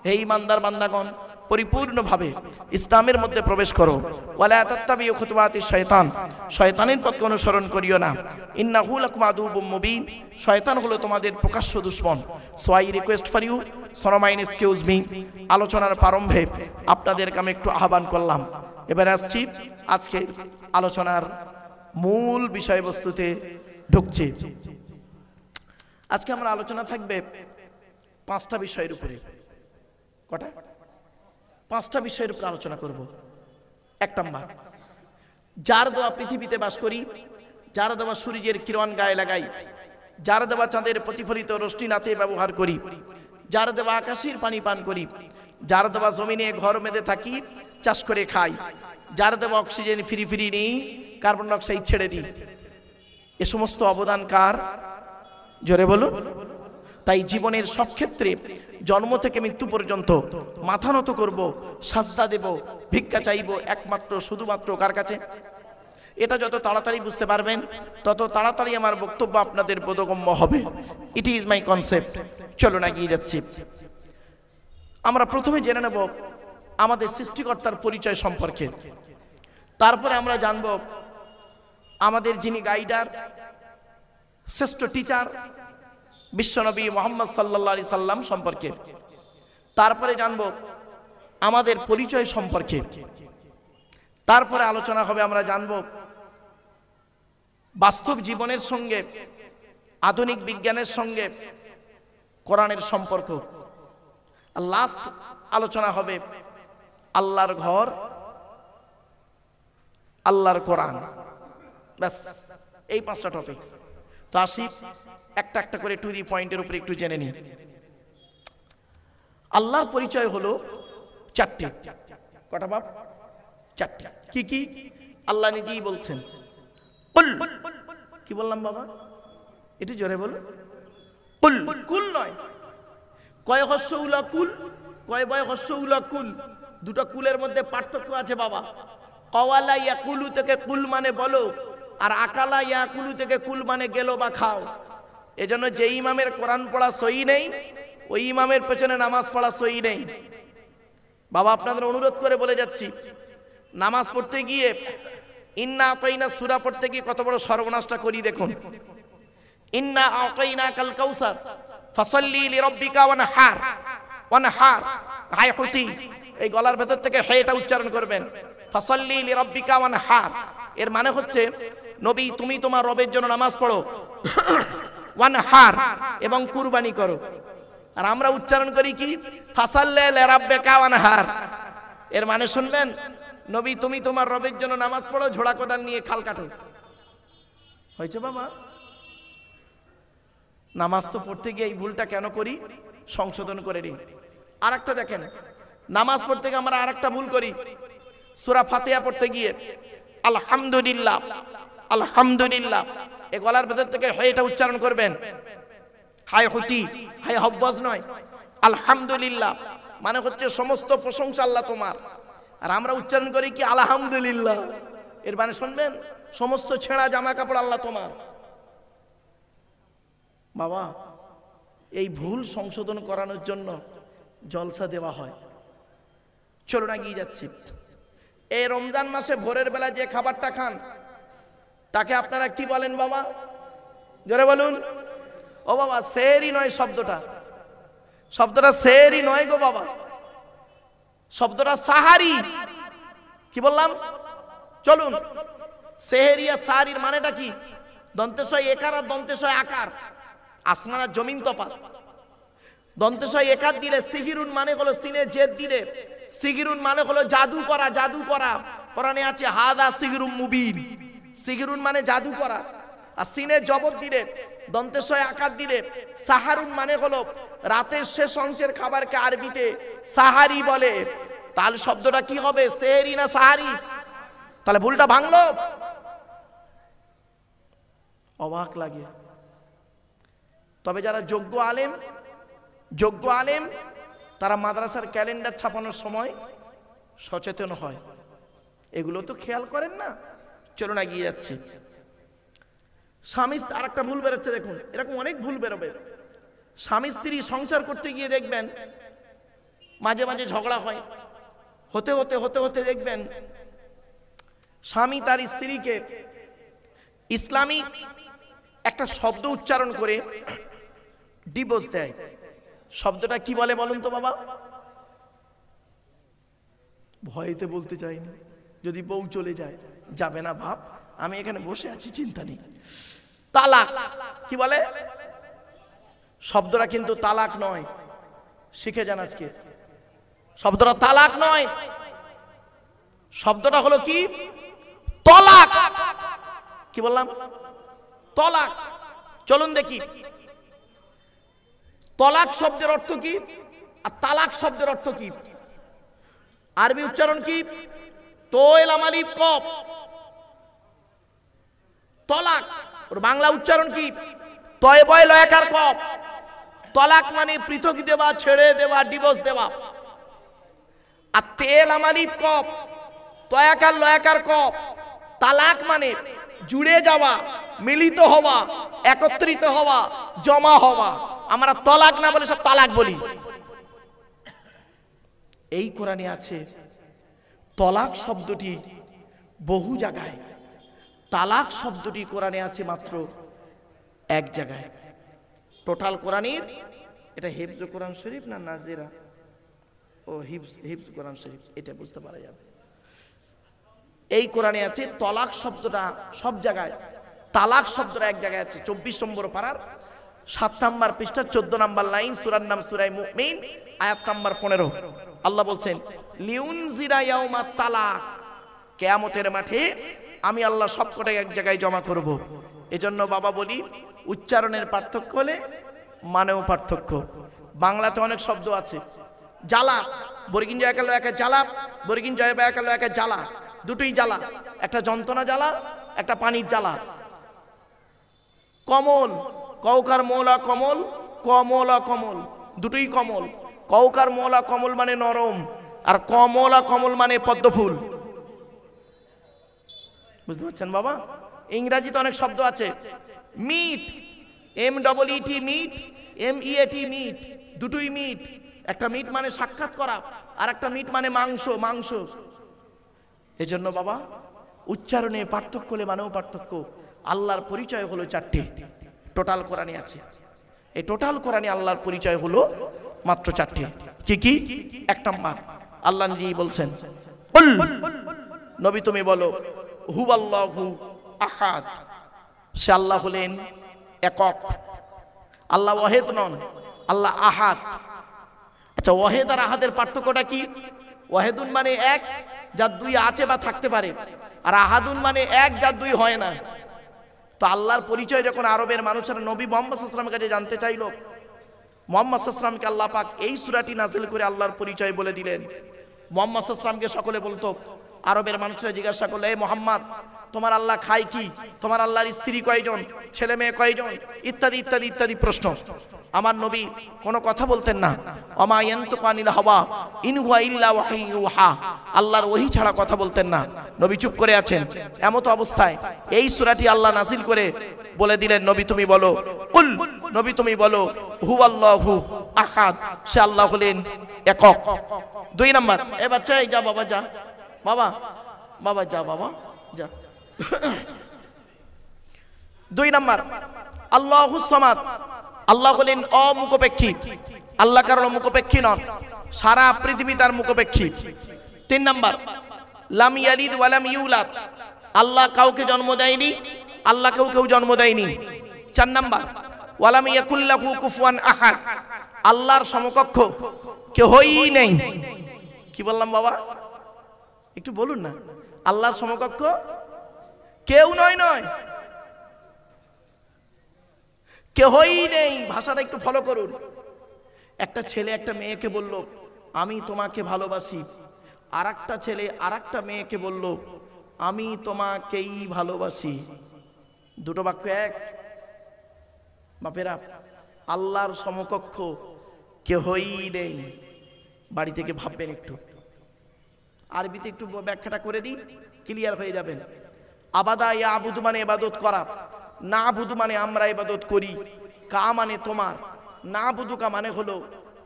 হে ঈমানদার বান্দাগণ, পরিপূর্ণভাবে ইসলামের মধ্যে প্রবেশ করো। ওয়ালা তাত্তাবিউ খুতুওয়াতিশ শাইতান, শয়তানের পথকে অনুসরণ করিও না। ইন্নাহু লাকুম আদুউম মুবিন, শয়তান হলো তোমাদের প্রকাশ্য দুশমন। So I request for you, সরমাইন এক্সকিউজ মি, আলোচনার প্রারম্ভে আপনাদেরকে আমি একটু আহ্বান করলাম। এবার আসছি আজকে আলোচনার মূল বিষয়বস্তুতে ঢুকছি। আজকে আমরা আলোচনা থাকবে 5টা বিষয়ের উপরে। কটা? 5টা বিষয়ের উপর আলোচনা করব। 1 নম্বর, যার দেওয়া পৃথিবীতে বাস করি, যার দেওয়া সূর্যের কিরণ গায়ে লাগাই, যার দেওয়া চাঁদের প্রতিফলিত রশ্মি নাতে ব্যবহার করি, যার দেওয়া আকাশের পানি পান করি, যার দেওয়া জমিনে ঘর বেঁধে থাকি, চাষ করে খাই, যার দেওয়া অক্সিজেন ফ্রি ফ্রি নেই, কার্বন ডাই অক্সাইড ছেড়ে দিই। এ সমস্ত অবদান কার? জোরে বলুন। তাই জীবনের সব ক্ষেত্রে জন্ম থেকে মৃত্যু পর্যন্ত মাথা নত করব, সাজদা দেব, ভিক্ষা চাইব একমাত্র শুধুমাত্র কার কাছে? এটা যত তাড়াতাড়ি বুঝতে পারবেন তত তাড়াতাড়ি আমার বক্তব্য আপনাদের বোধগম্য হবে। It is my concept. চলুন এগিয়ে যাচ্ছি। আমরা প্রথমে জেনে নেব আমাদের সৃষ্টিকর্তার পরিচয় সম্পর্কে, তারপরে আমরা জানব আমাদের যিনি গাইডার, শ্রেষ্ঠ টিচার বিশ্বনবী মুহাম্মদ সাল্লাল্লাহু আলাইহি সাল্লাম সম্পর্কে, তারপরে জানব আমাদের পরিচয় সম্পর্কে, তারপরে আলোচনা হবে আমরা জানব বাস্তব জীবনের সঙ্গে আধুনিক বিজ্ঞানের সঙ্গে কোরআনের সম্পর্ক, আর লাস্ট আলোচনা হবে আল্লাহর ঘর, আল্লাহর কোরআন। ব্যাস, এই 5টা টপিক। তো আসি একটা একটা করে টু দি পয়েন্টের উপরে একটু জেনে নিই। আল্লাহর পরিচয় হলো 4টি। কটা বাপ? 4টি। কি কি? আল্লাহ নিজেই বলছেন। কুল। কি বললাম বাবা? একটু জোরে বলুন। কুল। কুল নয়। কয় হস্য উলা কুল, কয় বয় হস্য উলা কুল। দুটো কুলের মধ্যে পার্থক্য আছে বাবা। কওয়ালা ইয়াকুলু থেকে কুল মানে বলো, আর আকালা ইয়াকুলু থেকে কুল মানে গেলো বা খাও। এজন্য যে ইমামের কোরআন পড়া সহি নেই, ওই ইমামের পেছনে নামাজ পড়া সহি নেই। বাবা আপনাদের অনুরোধ করে বলে যাচ্ছি, নামাজ পড়তে গিয়ে ইন্না আতাইনা সূরা পড়তে গিয়ে কত বড় সর্বনাশটা করি দেখুন। ইন্না আতাইনা কাল কাউসার ফাসাল্লি লিরাব্বিকা ওয়ানহার। ওয়ানহার হাই হুতি, এই গলার ভেতর থেকে হেটা উচ্চারণ করবেন। ফাসাল্লি লিরাব্বিকা ওয়ানহার, এর মানে হচ্ছে নবী তুমি তোমার রবের জন্য নামাজ পড়ো, ওয়ানহার এবং কুরবানি করো। আর আমরা উচ্চারণ করি কি? ফাসাল্লি লিরাব্বিকা ওয়ানহার। এর মানে শুনবেন, নবী তুমি তোমার রবের জন্য নামাজ পড়ো, ঝোড়া কোদাল নিয়ে খাল কাটো। হয়েছে বাবা? নামাজ তো পড়তে গিয়ে এই ভুলটা কেন করি? সংশোধন করে নিই। আর একটা দেখেন, নামাজ পড়তে গিয়ে আমরা আর একটা ভুল করি। সূরা ফাতিহা পড়তে গিয়ে আলহামদুলিল্লাহ, আলহামদুলিল্লাহ, এই গলার ভেতর থেকে এটা উচ্চারণ করবেন। হাই হুতি, হাই হব্বাজ নয়। আলহামদুলিল্লাহ মানে হচ্ছে সমস্ত প্রশংসা আল্লাহ তোমার। আর আমরা উচ্চারণ করি কি? আলহামদুলিল্লাহ। এর মানে শুনবেন, সমস্ত ছেঁড়া জামা কাপড় আল্লাহ তোমার। বাবা এই ভুল সংশোধন করানোর জন্য জলসা দেওয়া হয়। চলুন এগিয়ে যাচ্ছি। এই রমজান মাসে ভোরের বেলা যে খাবারটা খান তাকে আপনারা কি বলেন বাবা? জোরে বলুন। ও বাবা সেহরি নয়, শব্দটা সেহরি নয় গো বাবা, শব্দটা সাহারি। কি বললাম? চলুন, সেহরি আর সাহারির মানেটা কি? দন্তেশয় একার আর দন্তেশয় আকার, আসমান আর জমিন তফাৎ। দন্তেশয় একার দিলে সিগিরুন মানে হলো সিনে জেদ দিলে, সিগিরুন মানে হলো জাদু করা, জাদু করা। কোরআনে আছে হাদা সিগিরুম মুবিন, সিগিরুন মানে জাদু করা। আর সিনে জবর দিলে, দন্তেশয় আকার দিলে সাহারুন মানে হলো রাতের শেষ অংশের খাবারকে আরবিতে সাহারি বলে। তাহলে শব্দটা কি হবে? সেহরি না সাহারি? তাহলে ভুলটা ভাঙলো। অবাক লাগে। তবে যারা যোগ্য আলেম তারা মাদ্রাসার ক্যালেন্ডার ছাপানোর সময় সচেতন হয়। এগুলো তো খেয়াল করেন না। চলুন এগিয়ে যাচ্ছি। স্বামী, আর একটা ভুল বেরোচ্ছে দেখুন, এরকম অনেক ভুল বেরোবে। স্বামী স্ত্রী সংসার করতে গিয়ে দেখবেন মাঝে মাঝে ঝগড়া হয়। হতে হতে হতে হতে দেখবেন স্বামী তার স্ত্রীকে ইসলামিক একটা শব্দ উচ্চারণ করে ডিভোর্স দেয়। শব্দটা কি বলে বলুন তো বাবা? ভয়তে বলতে চাইনি, যদি বউ চলে যায়। যাবে না বাপ, আমি এখানে বসে আছি, চিন্তা নেই। তালাক। কি বলে? শব্দটা কিন্তু তালাক নয়, শিখে যান আজকে। শব্দটা তালাক নয়, শব্দটা হলো কি? তলাক। কি বললাম? তলাক। চলুন দেখি তলাক শব্দের অর্থ কি আর তালাক শব্দের অর্থ কি। আরবি উচ্চারণ কি? তোয়েল আমালিফ কফ। তলাক ওর বাংলা উচ্চারণ কি? তয় বয় লয়াকার কফ। তলাক মানে পৃথক দেওয়া, ছেড়ে দেওয়া, ডিভোর্স দেওয়া। আর তেল আমালিফ কফ, তয়াকার লয়াকার কফ। তালাক মানে জুড়ে যাওয়া, মিলিত হওয়া, একত্রিত হওয়া, জমা হওয়া। আমরা তলাক না বলে সব তালাক বলি। এই কোরআনে আছে তলাক শব্দটি বহু জায়গায়, তালাক শব্দটি কোরআনে আছে মাত্র এক জায়গায়। টোটাল কোরআনের এটা হিফজ কোরআন শরীফ না নাজিরা? ও হিফজ কোরআন শরীফ, এটা বুঝতে পারা যাবে। এই কোরআনে আছে তলাক শব্দটা সব জায়গায়, তালাক শব্দটা এক জায়গায় আছে। 24 নম্বর পারার 7 নম্বর পৃষ্ঠা 14 নম্বর লাইন, সূরার নাম সূরা মুমিন, আয়াত নাম্বার 15। আল্লাহ বলছেন লিউনজিরা ইয়াউমাত তালাক, কিয়ামতের মাঠে আমি আল্লাহ সবকটাই এক জায়গায় জমা করব। এজন্য বাবা বলি উচ্চারণের পার্থক্য হলে মানেও পার্থক্য। বাংলাতে অনেক শব্দ আছে, জ্বালা, বর্গিন জয় কালো একা জ্বালা, বর্গিন জয় ব্যয় কালো একা জ্বালা, দুটোই জ্বালা, একটা যন্ত্রণা জ্বালা, একটা পানির জ্বালা। কমল, কৌকার মৌলা কমল, কমলা কমল, দুটোই কমল। কৌকার মৌলা কমল মানে নরম, আর কমলা কমল মানে পদ্ম ফুল। বুঝতে পারছেন বাবা? ইংরেজিতে অনেক শব্দ আছে, meet, MEET, meet, MEAT meat, দুটোই মিট। একটা মিট মানে সাক্ষাৎ করা, আর একটা মিট মানে মাংস, মাংস। এজন্য বাবা উচ্চারণে পার্থক্য হলে মানেও পার্থক্য। আল্লাহর পরিচয় হলো 4টে, টোটাল কোরআনে আছে। এই টোটাল কোরআনে আল্লাহর পরিচয় হলো মাত্র 4টে। কি কি? 1 নম্বর আল্লাহ নিজেই বলছেন, নবী তুমি বলো হুয়াল্লাহু আহাদ, সে আল্লাহ হলেন একক। আল্লাহ ওয়াহিদ নন, আল্লাহ আহাদ। আচ্ছা, ওয়াহিদ আর আহাদের পার্থক্যটা কি? ওয়াহিদুন মানে এক, যার দুই আছে বা থাকতে পারে, আর আহাদুন মানে এক, যার দুই হয় না। তো আল্লাহর পরিচয় যখন আরবের মানুষেরা নবী মুহাম্মদ সাল্লাল্লাহু আলাইহি ওয়াসাল্লামের কাছে জানতে চাইল, মুহাম্মদ সাল্লাল্লাহু আলাইহি ওয়াসাল্লামকে আল্লাহ পাক এই সূরাটি নাযিল করে আল্লাহর পরিচয় বলে দিলেন। মুহাম্মদ সাল্লাল্লাহু আলাইহি ওয়াসাল্লামকে সকলে বলতো, আরবের মানুষরা জিজ্ঞাসা করলে, এই মুহাম্মদ তোমার আল্লাহ খায় কি, তোমার আল্লাহর স্ত্রী কয়জন, ছেলে মেয়ে কয়জন, ইত্যাদি ইত্যাদি ইত্যাদি প্রশ্ন। আমার নবী কোনো কথা বলতেন না। ওমা ইয়ানতিকু আনিল হাওয়া ইন হুয়া ইল্লা ওয়াহয়ুন ইউহা, আল্লাহর ওহী ছাড়া কথা বলতেন না। নবী চুপ করে আছেন। এমত অবস্থায় এই সূরাটি আল্লাহ নাযিল করে বলে দিলেন, নবী তুমি বলো, কুল, নবী তুমি বলো হুয়াল্লাহু আহাদ, সে আল্লাহ হলেন একক। 2 নাম্বার, এ বাচ্চা এই যা বাবা, যা বাবা, বাবা যা বাবা যা। 2 নাম্বার আল্লাহুস সামাদ, আল্লাহ হলেন অমুখপেক্ষী। আল্লাহ কারো মুখপেক্ষী নন, সারা পৃথিবী তার মুখপেক্ষী। 3 নাম্বার লাম ইয়ালিদ ওয়া লাম ইউলাদ, আল্লাহ কাউকে জন্ম দেয়নি, আল্লাহ কেউ জন্ম দেয়নি। 4 নাম্বার ওয়া লাম ইয়াকুল লাহু কুফুয়ান আহাদ, আল্লাহর সমকক্ষ কেউই নেই। কি বললাম বাবা? একটু বলুন না। আল্লাহর সমকক্ষ কেউ নয়, কেউই নেই। ভাষাটা একটু ফলো করুন। একটা ছেলে একটা মেয়েকে বলল আমি তোমাকে ভালোবাসি, আর একটা ছেলে আর একটা মেয়েকে বলল আমি তোমাকেই ভালোবাসি। দুটো বাক্য এক। বাপেরা, আল্লাহর সমকক্ষ কেউই নেই। বাড়ি থেকে ভাববেন একটু, আরবিতে একটু ব্যাখ্যাটা করে দিই, ক্লিয়ার হয়ে যাবেন। আবাদা ইয়াবুদু মানে ইবাদত করা, না বুদু মানে আমরা ইবাদত করি, কা মানে তোমার, না বুদুকা মানে হলো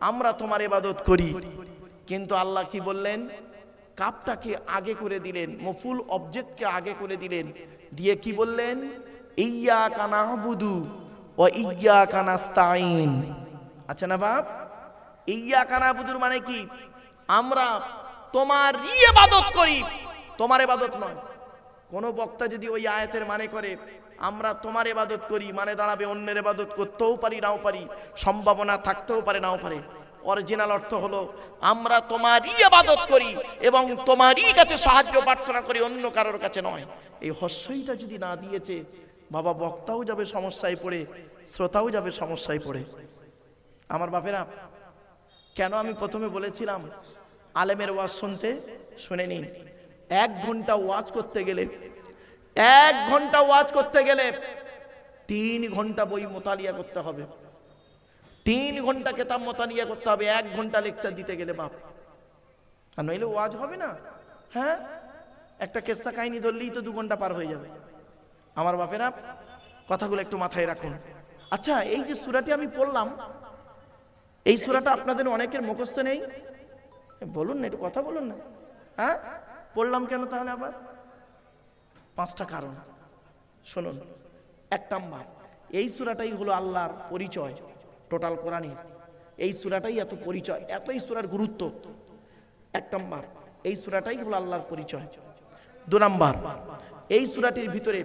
আমরা তোমার ইবাদত করি। কিন্তু আল্লাহ কি বললেন? কাপটাকে আগে করে দিলেন, মফুল অবজেক্টকে আগে করে দিলেন, দিয়ে কি বললেন? ইয়্যাকা না'বুদু ওয়া ইয়্যাকা নাস্তাঈন। আচ্ছা না বাপ? ইয়্যাকা না'বুদুর মানে কি? আমরা তোমার ইবাদত করি, তোমার ইবাদত নয়। কোন বক্তা যদি ওই আয়াতের মানে করে আমরা তোমার ইবাদত করি, মানে দাঁড়াবে অন্যের ইবাদত করতেও পারি নাও পারি, সম্ভাবনা থাকতেও পারে নাও পারে। অরিজিনাল অর্থ হলো আমরা তোমারই ইবাদত করি এবং তোমারই কাছে সাহায্য প্রার্থনা করি, অন্য কারোর কাছে নয়। এই হস্যইটা যদি না দিয়েছে বাবা, বক্তাও যাবে সমস্যায় পড়ে, শ্রোতাও যাবে সমস্যায় পড়ে। আমার বাপেরা, কেন আমি প্রথমে বলেছিলাম আলেমের ওয়াজ শুনতে? শুনে নিন। 1 ঘন্টা ওয়াজ করতে গেলে 1 ঘন্টা ওয়াজ করতে গেলে 3 ঘন্টা বই মোতালিয়া করতে হবে, 3 ঘন্টা কিতাব মোতালিয়া করতে হবে 1 ঘন্টা লেকচার দিতে গেলে বাপ। আর নইলে ওয়াজ হবে না। হ্যাঁ, একটা কেসা কাহিনী ধরলেই তো 2 ঘন্টা পার হয়ে যাবে। আমার বাপেরা কথাগুলো একটু মাথায় রাখুন। আচ্ছা, এই যে সূরাটি আমি পড়লাম, এই সূরাটা আপনাদের অনেকের মুখস্থ নেই। বলুন না, একটু কথা বলুন না। হ্যাঁ, পড়লাম কেন তাহলে আবার? 5টা কারণ শুনুন। 1 নাম্বার, এই সূরাটাই হলো আল্লাহর পরিচয়। টোটাল কোরআনের এই সূরাটাই এত পরিচয়, এতই সূরার গুরুত্ব। 1 নাম্বার, এই সূরাটাই হলো আল্লাহর পরিচয়। 2 নাম্বার, এই সূরাটির ভিতরে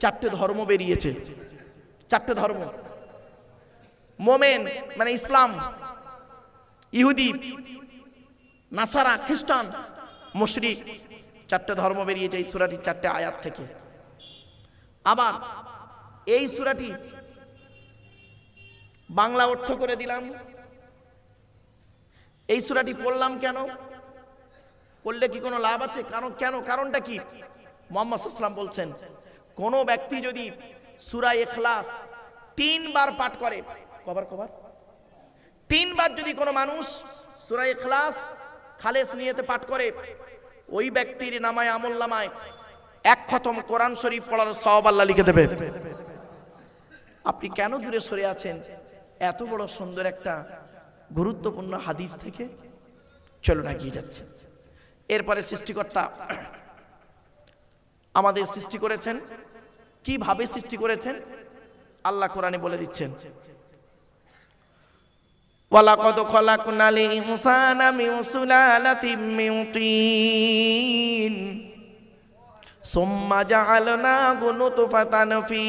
4টে ধর্ম বেরিয়েছে। 4টে ধর্ম, মোমেন মানে ইসলাম, ইহুদি, নাসারা, খ্রিস্টান, মুশরিক, 4টে ধর্ম বেরিয়েছে এই সূরাটির 4টে আয়াত থেকে। আবার এই সূরাটি বাংলা অর্থ করে দিলাম। এই সূরাটি পড়লাম কেন? পড়লে কি কোনো লাভ আছে? কারণটা কি? মুহাম্মদ সাল্লাল্লাহু আলাইহি ওয়াসাল্লাম বলছেন, কোন ব্যক্তি যদি সূরা ইখলাস 3 বার পাঠ করে, কবার 3 বার যদি কোনো মানুষ সূরা ইখলাস খালেস নিয়তে পাঠ করে, ওই ব্যক্তির নামায় আমল নামায় 1 খতম কোরআন শরীফ পড়ার সওয়াব আল্লাহ লিখে দেবে। আপনি কেন দূরে সরে আছেন এত বড় সুন্দর একটা গুরুত্বপূর্ণ হাদিস থেকে? চলুন এগিয়ে যাচ্ছে। এরপরে সৃষ্টিকর্তা আমাদের সৃষ্টি করেছেন, কিভাবে সৃষ্টি করেছেন আল্লাহ কোরআনে বলে দিচ্ছেন, ওয়ালাকাদ খালাকনাল ইনসানা মিন সুলালাতিন মিন তিন সুম্মা জাআলনাহু নুতফাতান ফি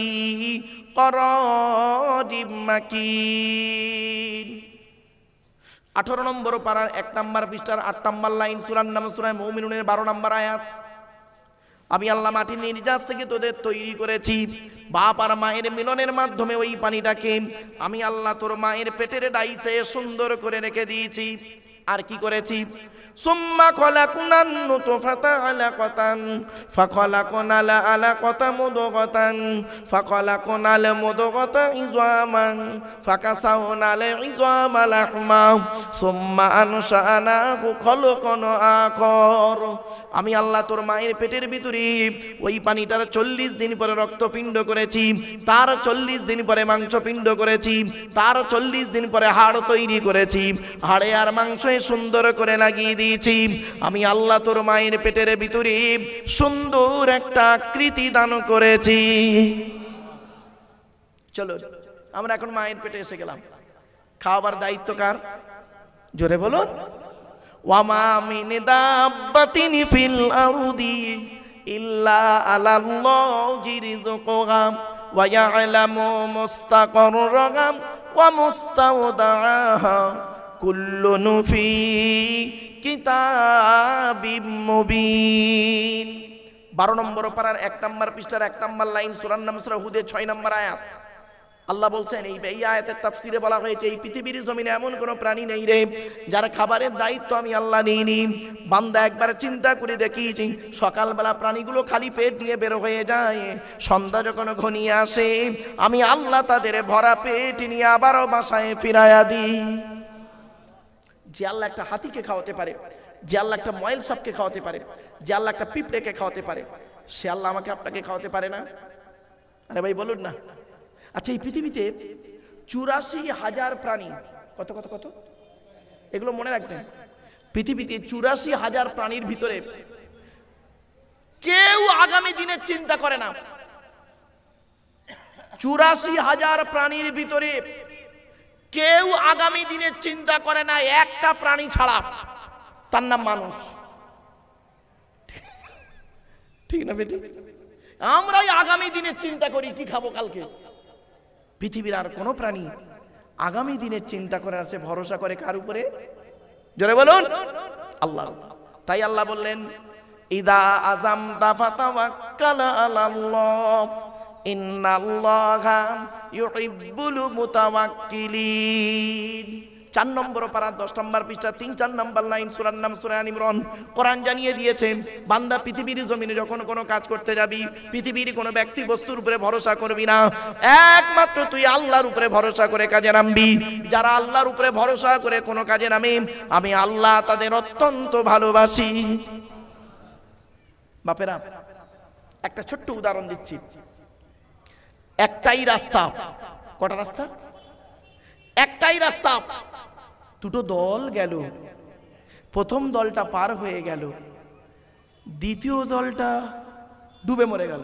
ক্বারারিম মাকিন। 18 নম্বর পারার 1 নম্বর পৃষ্ঠার 8 নম্বর লাইন, সূরার নাম সূরা মুমিনুনের 12 নম্বর আয়াত। আমি আল্লাহ মাটির নির্যাস থেকে তোদের তৈরি করেছি, বাপ আর মায়ের মিলনের মাধ্যমে ওই পানিটাকে আমি আল্লাহ তোর মায়ের পেটের ডাইসে সুন্দর করে রেখে দিয়েছি। আর কি করেছি? সুম্মা খলাকনান নুতফাতা আলাকাতান ফাখলাকনাল আলাকাতা মুদগাতান ফাখলাকনাল মুদগাতা ইযামান ফাকাসাওনাল ইযামা লাহমা সুম্মা আনশানাহু খলকান আখর। আমি আল্লাহ তোর মায়ের পেটের ভিতরে ওই পানিটার 40 দিন পরে রক্তপিণ্ড করেছি, তার 40 দিন পরে মাংসপিণ্ড করেছি, তার 40 দিন পরে হাড় তৈরি করেছি, হাড়ে আর মাংসে সুন্দর করে লাগিয়ে দিয়েছি। আমি আল্লাহ তোর মায়ের পেটের ভিতরে সুন্দর একটা আকৃতি দান করেছি। চলো আমরা এখন মায়ের পেটে এসে গেলাম। খাওয়াবার দায়িত্ব কার? জোরে বলুন। ওয়ামা মিন দাব্বাতিন ফিল আরদি ইল্লা আলাল্লাহি রিজকুহা ওয়া ইয়ালামু মুস্তাকাররাহা ওয়া মুস্তাওদাআহা কুল্লুন ফি কিতাবিম মুবিন। 12 নম্বর পারার 1 নম্বর পৃষ্ঠার 1 নম্বর লাইন, সূরার নাম সূরা হুদের 6 নম্বর আয়াত। আল্লাহ বলছেন, এই আয়াতের তাফসীরে বলা হয়েছে, এই পৃথিবীর জমিনে এমন কোনো প্রাণী নেই রে যার খাবারের দায়িত্ব আমি আল্লাহ নিইনি। বান্দা একবার চিন্তা করে দেখিয়েছি, সকালবেলা প্রাণীগুলো খালি পেট নিয়ে বের হয়ে যায়, সন্ধ্যা যখন ঘনিয়ে আসে আমি আল্লাহ তাদের ভরা পেট নিয়ে আবারও বাসায় ফিরাইয়া দিই। যে আল্লাহ একটা হাতিকে খাওয়াতে পারে, যে আল্লাহ একটা ময়েল সাপকে খাওয়াতে পারে, যে আল্লাহ একটা পিঁপড়েকে খাওয়াতে পারে, সে আল্লাহ আমাকে আপনাকে খাওয়াতে পারে না? আরে ভাই বলুন না। আচ্ছা, এই পৃথিবীতে 84,000 প্রাণী, কত কত কত এগুলো মনে রাখবেন। পৃথিবীতে 84,000 প্রাণীর ভিতরে কেউ আগামী দিনের চিন্তা করে না। 84,000 প্রাণীর ভিতরে কেউ আগামী দিনের চিন্তা করে না, একটা প্রাণী ছাড়া, তার নাম মানুষ। ঠিক না বেটি? আমরাই আগামী দিনের চিন্তা করি কি খাবো কালকে। পৃথিবীর আর কোন প্রাণী আগামী দিনের চিন্তা করে আছে, ভরসা করে কার উপরে? জোরে বলুন, আল্লাহ। তাই আল্লাহ বললেন, ইদা আযামতা ফাতাওয়াক্কাল আলাল্লাহ ইন্নাল্লাহা ইউহিব্বুল মুতাওয়াক্কিলিন। 4 নম্বর পারা 10 নম্বর পৃষ্ঠা 3-4 নম্বর লাইন, সূরার নাম সূরা আল ইমরান। কোরআন জানিয়ে দিয়েছে, বান্দা পৃথিবীর জমিনে যখন কোনো কাজ করতে যাবি, পৃথিবীর কোনো ব্যক্তি বস্তুর উপরে ভরসা করবি না, একমাত্র তুই আল্লাহর উপরে ভরসা করে কাজে নামবি। যারা আল্লাহর উপরে ভরসা করে কোনো কাজে নামে, আমি আল্লাহ তাদের অত্যন্ত ভালোবাসি। বাপেরা, একটা ছোট্ট উদাহরণ দিচ্ছি। একটাই রাস্তা, কটা রাস্তা? একটাই রাস্তা। দুটো দল গেল, প্রথম দলটা পার হয়ে গেল, দ্বিতীয় দলটা ডুবে মরে গেল।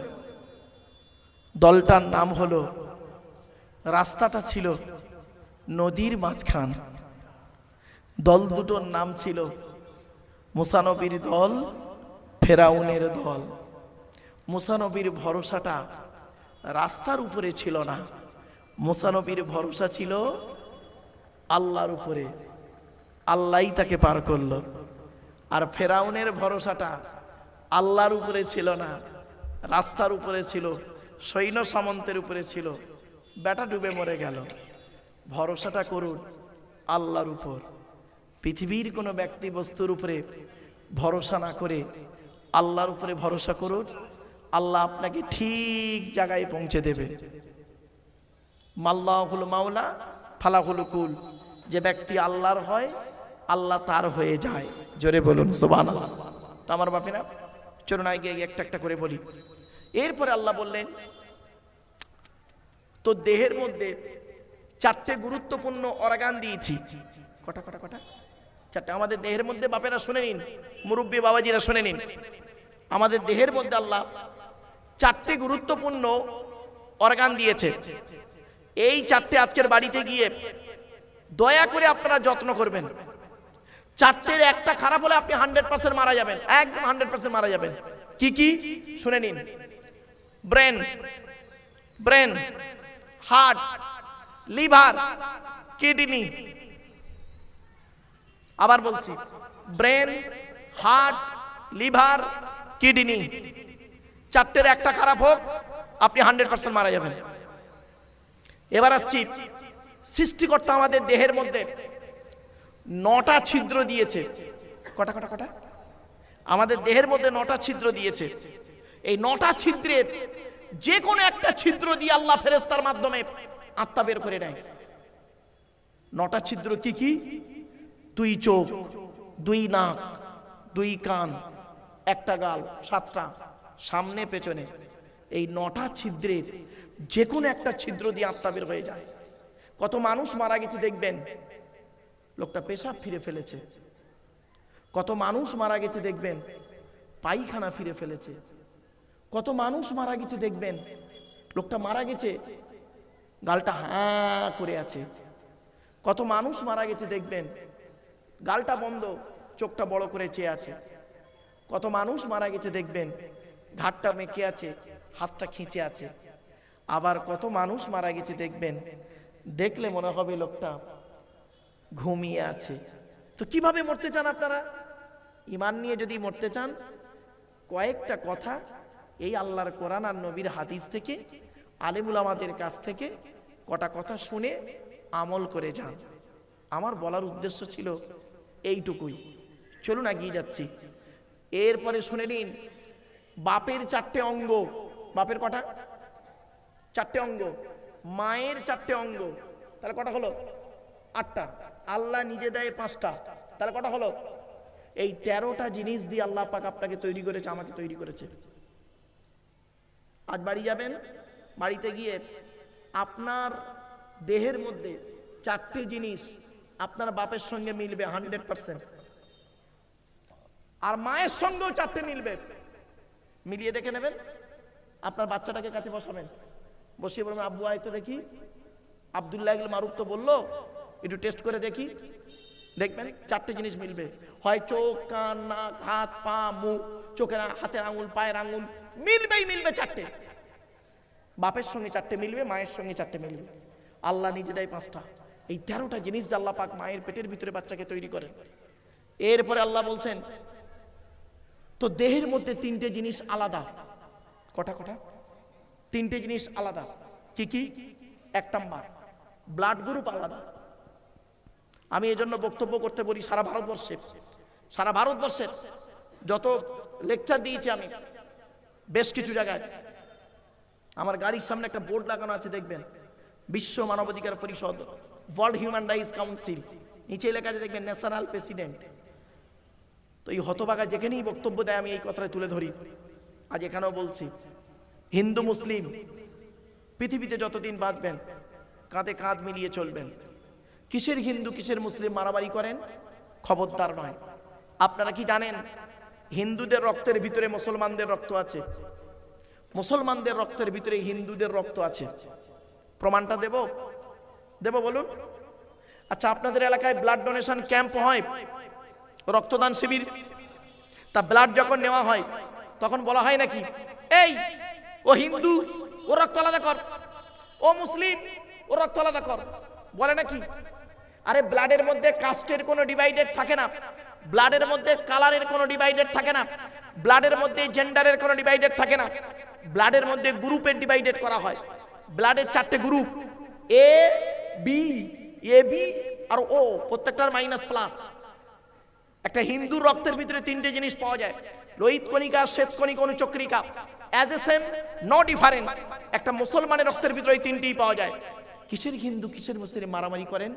দলটার নাম হলো, রাস্তাটা ছিল নদীর মাঝখান। দল দুটোর নাম ছিল মুসা নবীর দল, ফেরাউনের দল। মুসা নবীর ভরসাটা রাস্তার উপরে ছিল না, মুসা নবীর ভরসা ছিল আল্লাহর উপরে, আল্লাহই তাকে পার করলো। আর ফেরাউনের ভরসাটা আল্লাহর উপরে ছিল না, রাস্তার উপরে ছিল, সৈন্য সামন্তের উপরে ছিল, বেটা ডুবে মরে গেল। ভরসাটা করুন আল্লাহর উপর। পৃথিবীর কোনো ব্যক্তি বস্তুর উপরে ভরসা না করে আল্লাহর উপরে ভরসা করুন, আল্লাহ আপনাকে ঠিক জায়গায় পৌঁছে দেবে। মাল্লাহুল মাওলা ফালাহুল কুল। যে ব্যক্তি আল্লাহর হয়, আল্লাহ তার হয়ে যায়। জোরে বলুন সুবহানাল্লাহ। তো আমার বাপেরা, চলুন আগে একটা একটা করে বলি। এরপরে আল্লাহ বললেন, তো দেহের মধ্যে 4টে গুরুত্বপূর্ণ অর্গান দিয়েছি। কটা কটা কটা? 4টে। আমাদের দেহের মধ্যে, বাপেরা শুনে নিন, মুরব্বী বাবাজিরা শুনে নিন, আমাদের দেহের মধ্যে আল্লাহ 4টে গুরুত্বপূর্ণ অর্গান দিয়েছে। এই 4টে আজকের বাড়িতে গিয়ে দয়া করে আপনারা যত্ন করবেন। 4টের একটা খারাপ হলে আপনি 100% মারা যাবেন, একদম 100% মারা যাবেন। কি কি শুনে নিন। Brain, brain, heart, liver, kidney. আবার বলছি, ব্রেন, হার্ট, লিভার, কিডনি। 4টের একটা খারাপ হোক, আপনি 100% মারা যাবেন। এবার আসছি, সৃষ্টিকর্তা আমাদের দেহের মধ্যে 9টা ছিদ্র দিয়েছে। কটা কটা কটা? আমাদের দেহের মধ্যে 9টা ছিদ্র দিয়েছে। এই 9টা ছিদ্রের যে কোনো একটা ছিদ্র দিয়ে আল্লাহ ফেরেশতার মাধ্যমে আত্মা বের করে নেয়। 9টা ছিদ্র কি কি? 2 চোখ, 2 নাক, 2 কান, 1টা গাল, 7টা সামনে পেছনে। এই 9টা ছিদ্রের যে কোনো একটা ছিদ্র দিয়ে আত্মা বের হয়ে যায়। কত মানুষ মারা গেছে দেখবেন, লোকটা পেশাব ফিরে ফেলেছে। কত মানুষ মারা গেছে দেখবেন, পায়খানা ফিরে ফেলেছে। কত মানুষ মারা গেছে দেখবেন, লোকটা মারা গেছে, গালটা হাঁ করে আছে। কত মানুষ মারা গেছে দেখবেন, গালটা বন্ধ, চোখটা বড় করে চেয়ে আছে। কত মানুষ মারা গেছে দেখবেন, ঘাটটা মেকে আছে, হাতটা খিঁচে আছে। আবার কত মানুষ মারা গেছে দেখবেন, দেখলে মনে হবে লোকটা ঘুমিয়ে আছে। তো কিভাবে মরতে চান আপনারা? ঈমান নিয়ে যদি মরতে চান, কয়েকটা কথা এই আল্লাহর কোরআন আর নবীর হাদিস থেকে, আলেম উলামাদের কাছ থেকে কটা কথা শুনে আমল করে যান। আমার বলার উদ্দেশ্য ছিল এইটুকুই। চলুন এগিয়ে যাচ্ছি। এরপরে শুনে নিন, বাপের 4টে অঙ্গ। বাপের কটা? 4টে অঙ্গ। মায়ের 4টে অঙ্গ, তাহলে কটা হলো? 8টা। আল্লাহ নিজে দেয় 5টা, তাহলে কটা হলো? এই 13টা জিনিস দিয়ে আল্লাহ পাক আপনাকে তৈরি করেছে, আমাকে তৈরি করেছে। আজ বাড়ি যাবেন, বাড়িতে গিয়ে আপনার দেহের মধ্যে 4টে জিনিস আপনার বাপের সঙ্গে মিলবে 100%, আর মায়ের সঙ্গেও 4টে মিলবে। মিলিয়ে দেখে নেবেন। আপনার বাচ্চাটাকে কাছে বসাবেন, বসিয়ে বলবেন, আব্বু আয় তো দেখি, আব্দুল্লাহ মারুফ তো বললো, একটু টেস্ট করে দেখি। দেখবেন 4টে জিনিস মিলবে। হয় চোখ, কান, নাক, হাত, পা, মুখ, চোখের, হাতের আঙুল, পায়ের আঙুল, মিলবেই মিলবে 4টে। বাপের সঙ্গে 4টে মিলবে, মায়ের সঙ্গে 4টে মিলবে। আল্লাহ নিজে দেয় 5টা। এই 13টা জিনিস দিয়ে আল্লাহ পাক মায়ের পেটের ভিতরে বাচ্চাকে তৈরি করেন। এরপরে আল্লাহ বলছেন, তো দেহের মধ্যে 3টে জিনিস আলাদা। কটা কটা? 3টে জিনিস আলাদা। কি কি? 1 নাম্বার, ব্লাড গ্রুপ আলাদা। আমি এজন্য বক্তব্য করতে বলি সারা ভারতবর্ষের যত লেকচার দিয়েছি আমি বেশ কিছু জায়গায়, আমার গাড়ির সামনে একটা বোর্ড লাগানো আছে দেখবেন, বিশ্ব মানবাধিকার পরিষদ, ওয়ার্ল্ড হিউম্যান রাইটস কাউন্সিল, নিচে লেখা আছে দেখবেন ন্যাশনাল প্রেসিডেন্ট। তো এই হতভাগা যেখানেই বক্তব্য দেয় আমি এই কথাটা তুলে ধরি, আজ এখানেও বলছি, হিন্দু মুসলিম পৃথিবীতে যতদিন বাঁচবেন কাঁধে কাঁধ মিলিয়ে চলবেন। কিসের হিন্দু কিসের মুসলিম মারামারি করেন, খবরদার নয়। আপনারা কি জানেন হিন্দুদের রক্তের ভিতরে মুসলমানদের রক্ত আছে, মুসলমানদের রক্তের ভিতরে হিন্দুদের রক্ত আছে? প্রমাণটা দেব বলুন। আচ্ছা, আপনাদের এলাকায় ব্লাড ডোনেশন ক্যাম্প হয়, রক্তদান শিবির, তা ব্লাড যখন নেওয়া হয় তখন বলা হয় নাকি এই ও হিন্দু ও রক্ত আলাদা কর, ও মুসলিম ও রক্ত আলাদা কর, বলে নাকি? আরে ব্লাডের মধ্যে কাস্টের কোনো ডিভাইডেড থাকে না, ব্লাডের মধ্যে কালারের কোনো ডিভাইডেড থাকে না, ব্লাডের মধ্যে জেন্ডারের কোনো ডিভাইডেড থাকে না, ব্লাডের মধ্যে গ্রুপের ডিভাইডেড করা হয়। ব্লাডের 4টে গ্রুপ, এ বি, এবি আর ও, প্রত্যেকটার মাইনাস প্লাস। একটা হিন্দুর রক্তের ভিতরে 3টে জিনিস পাওয়া যায়, লোহিত কণিকা, শ্বেত কণিকা, অনুচক্রিকা, as a same no difference. একটা মুসলমানের রক্তের ভিতরে এই 3টিই পাওয়া যায়। কিসের হিন্দু কিসের মুসলিম মারামারি করেন?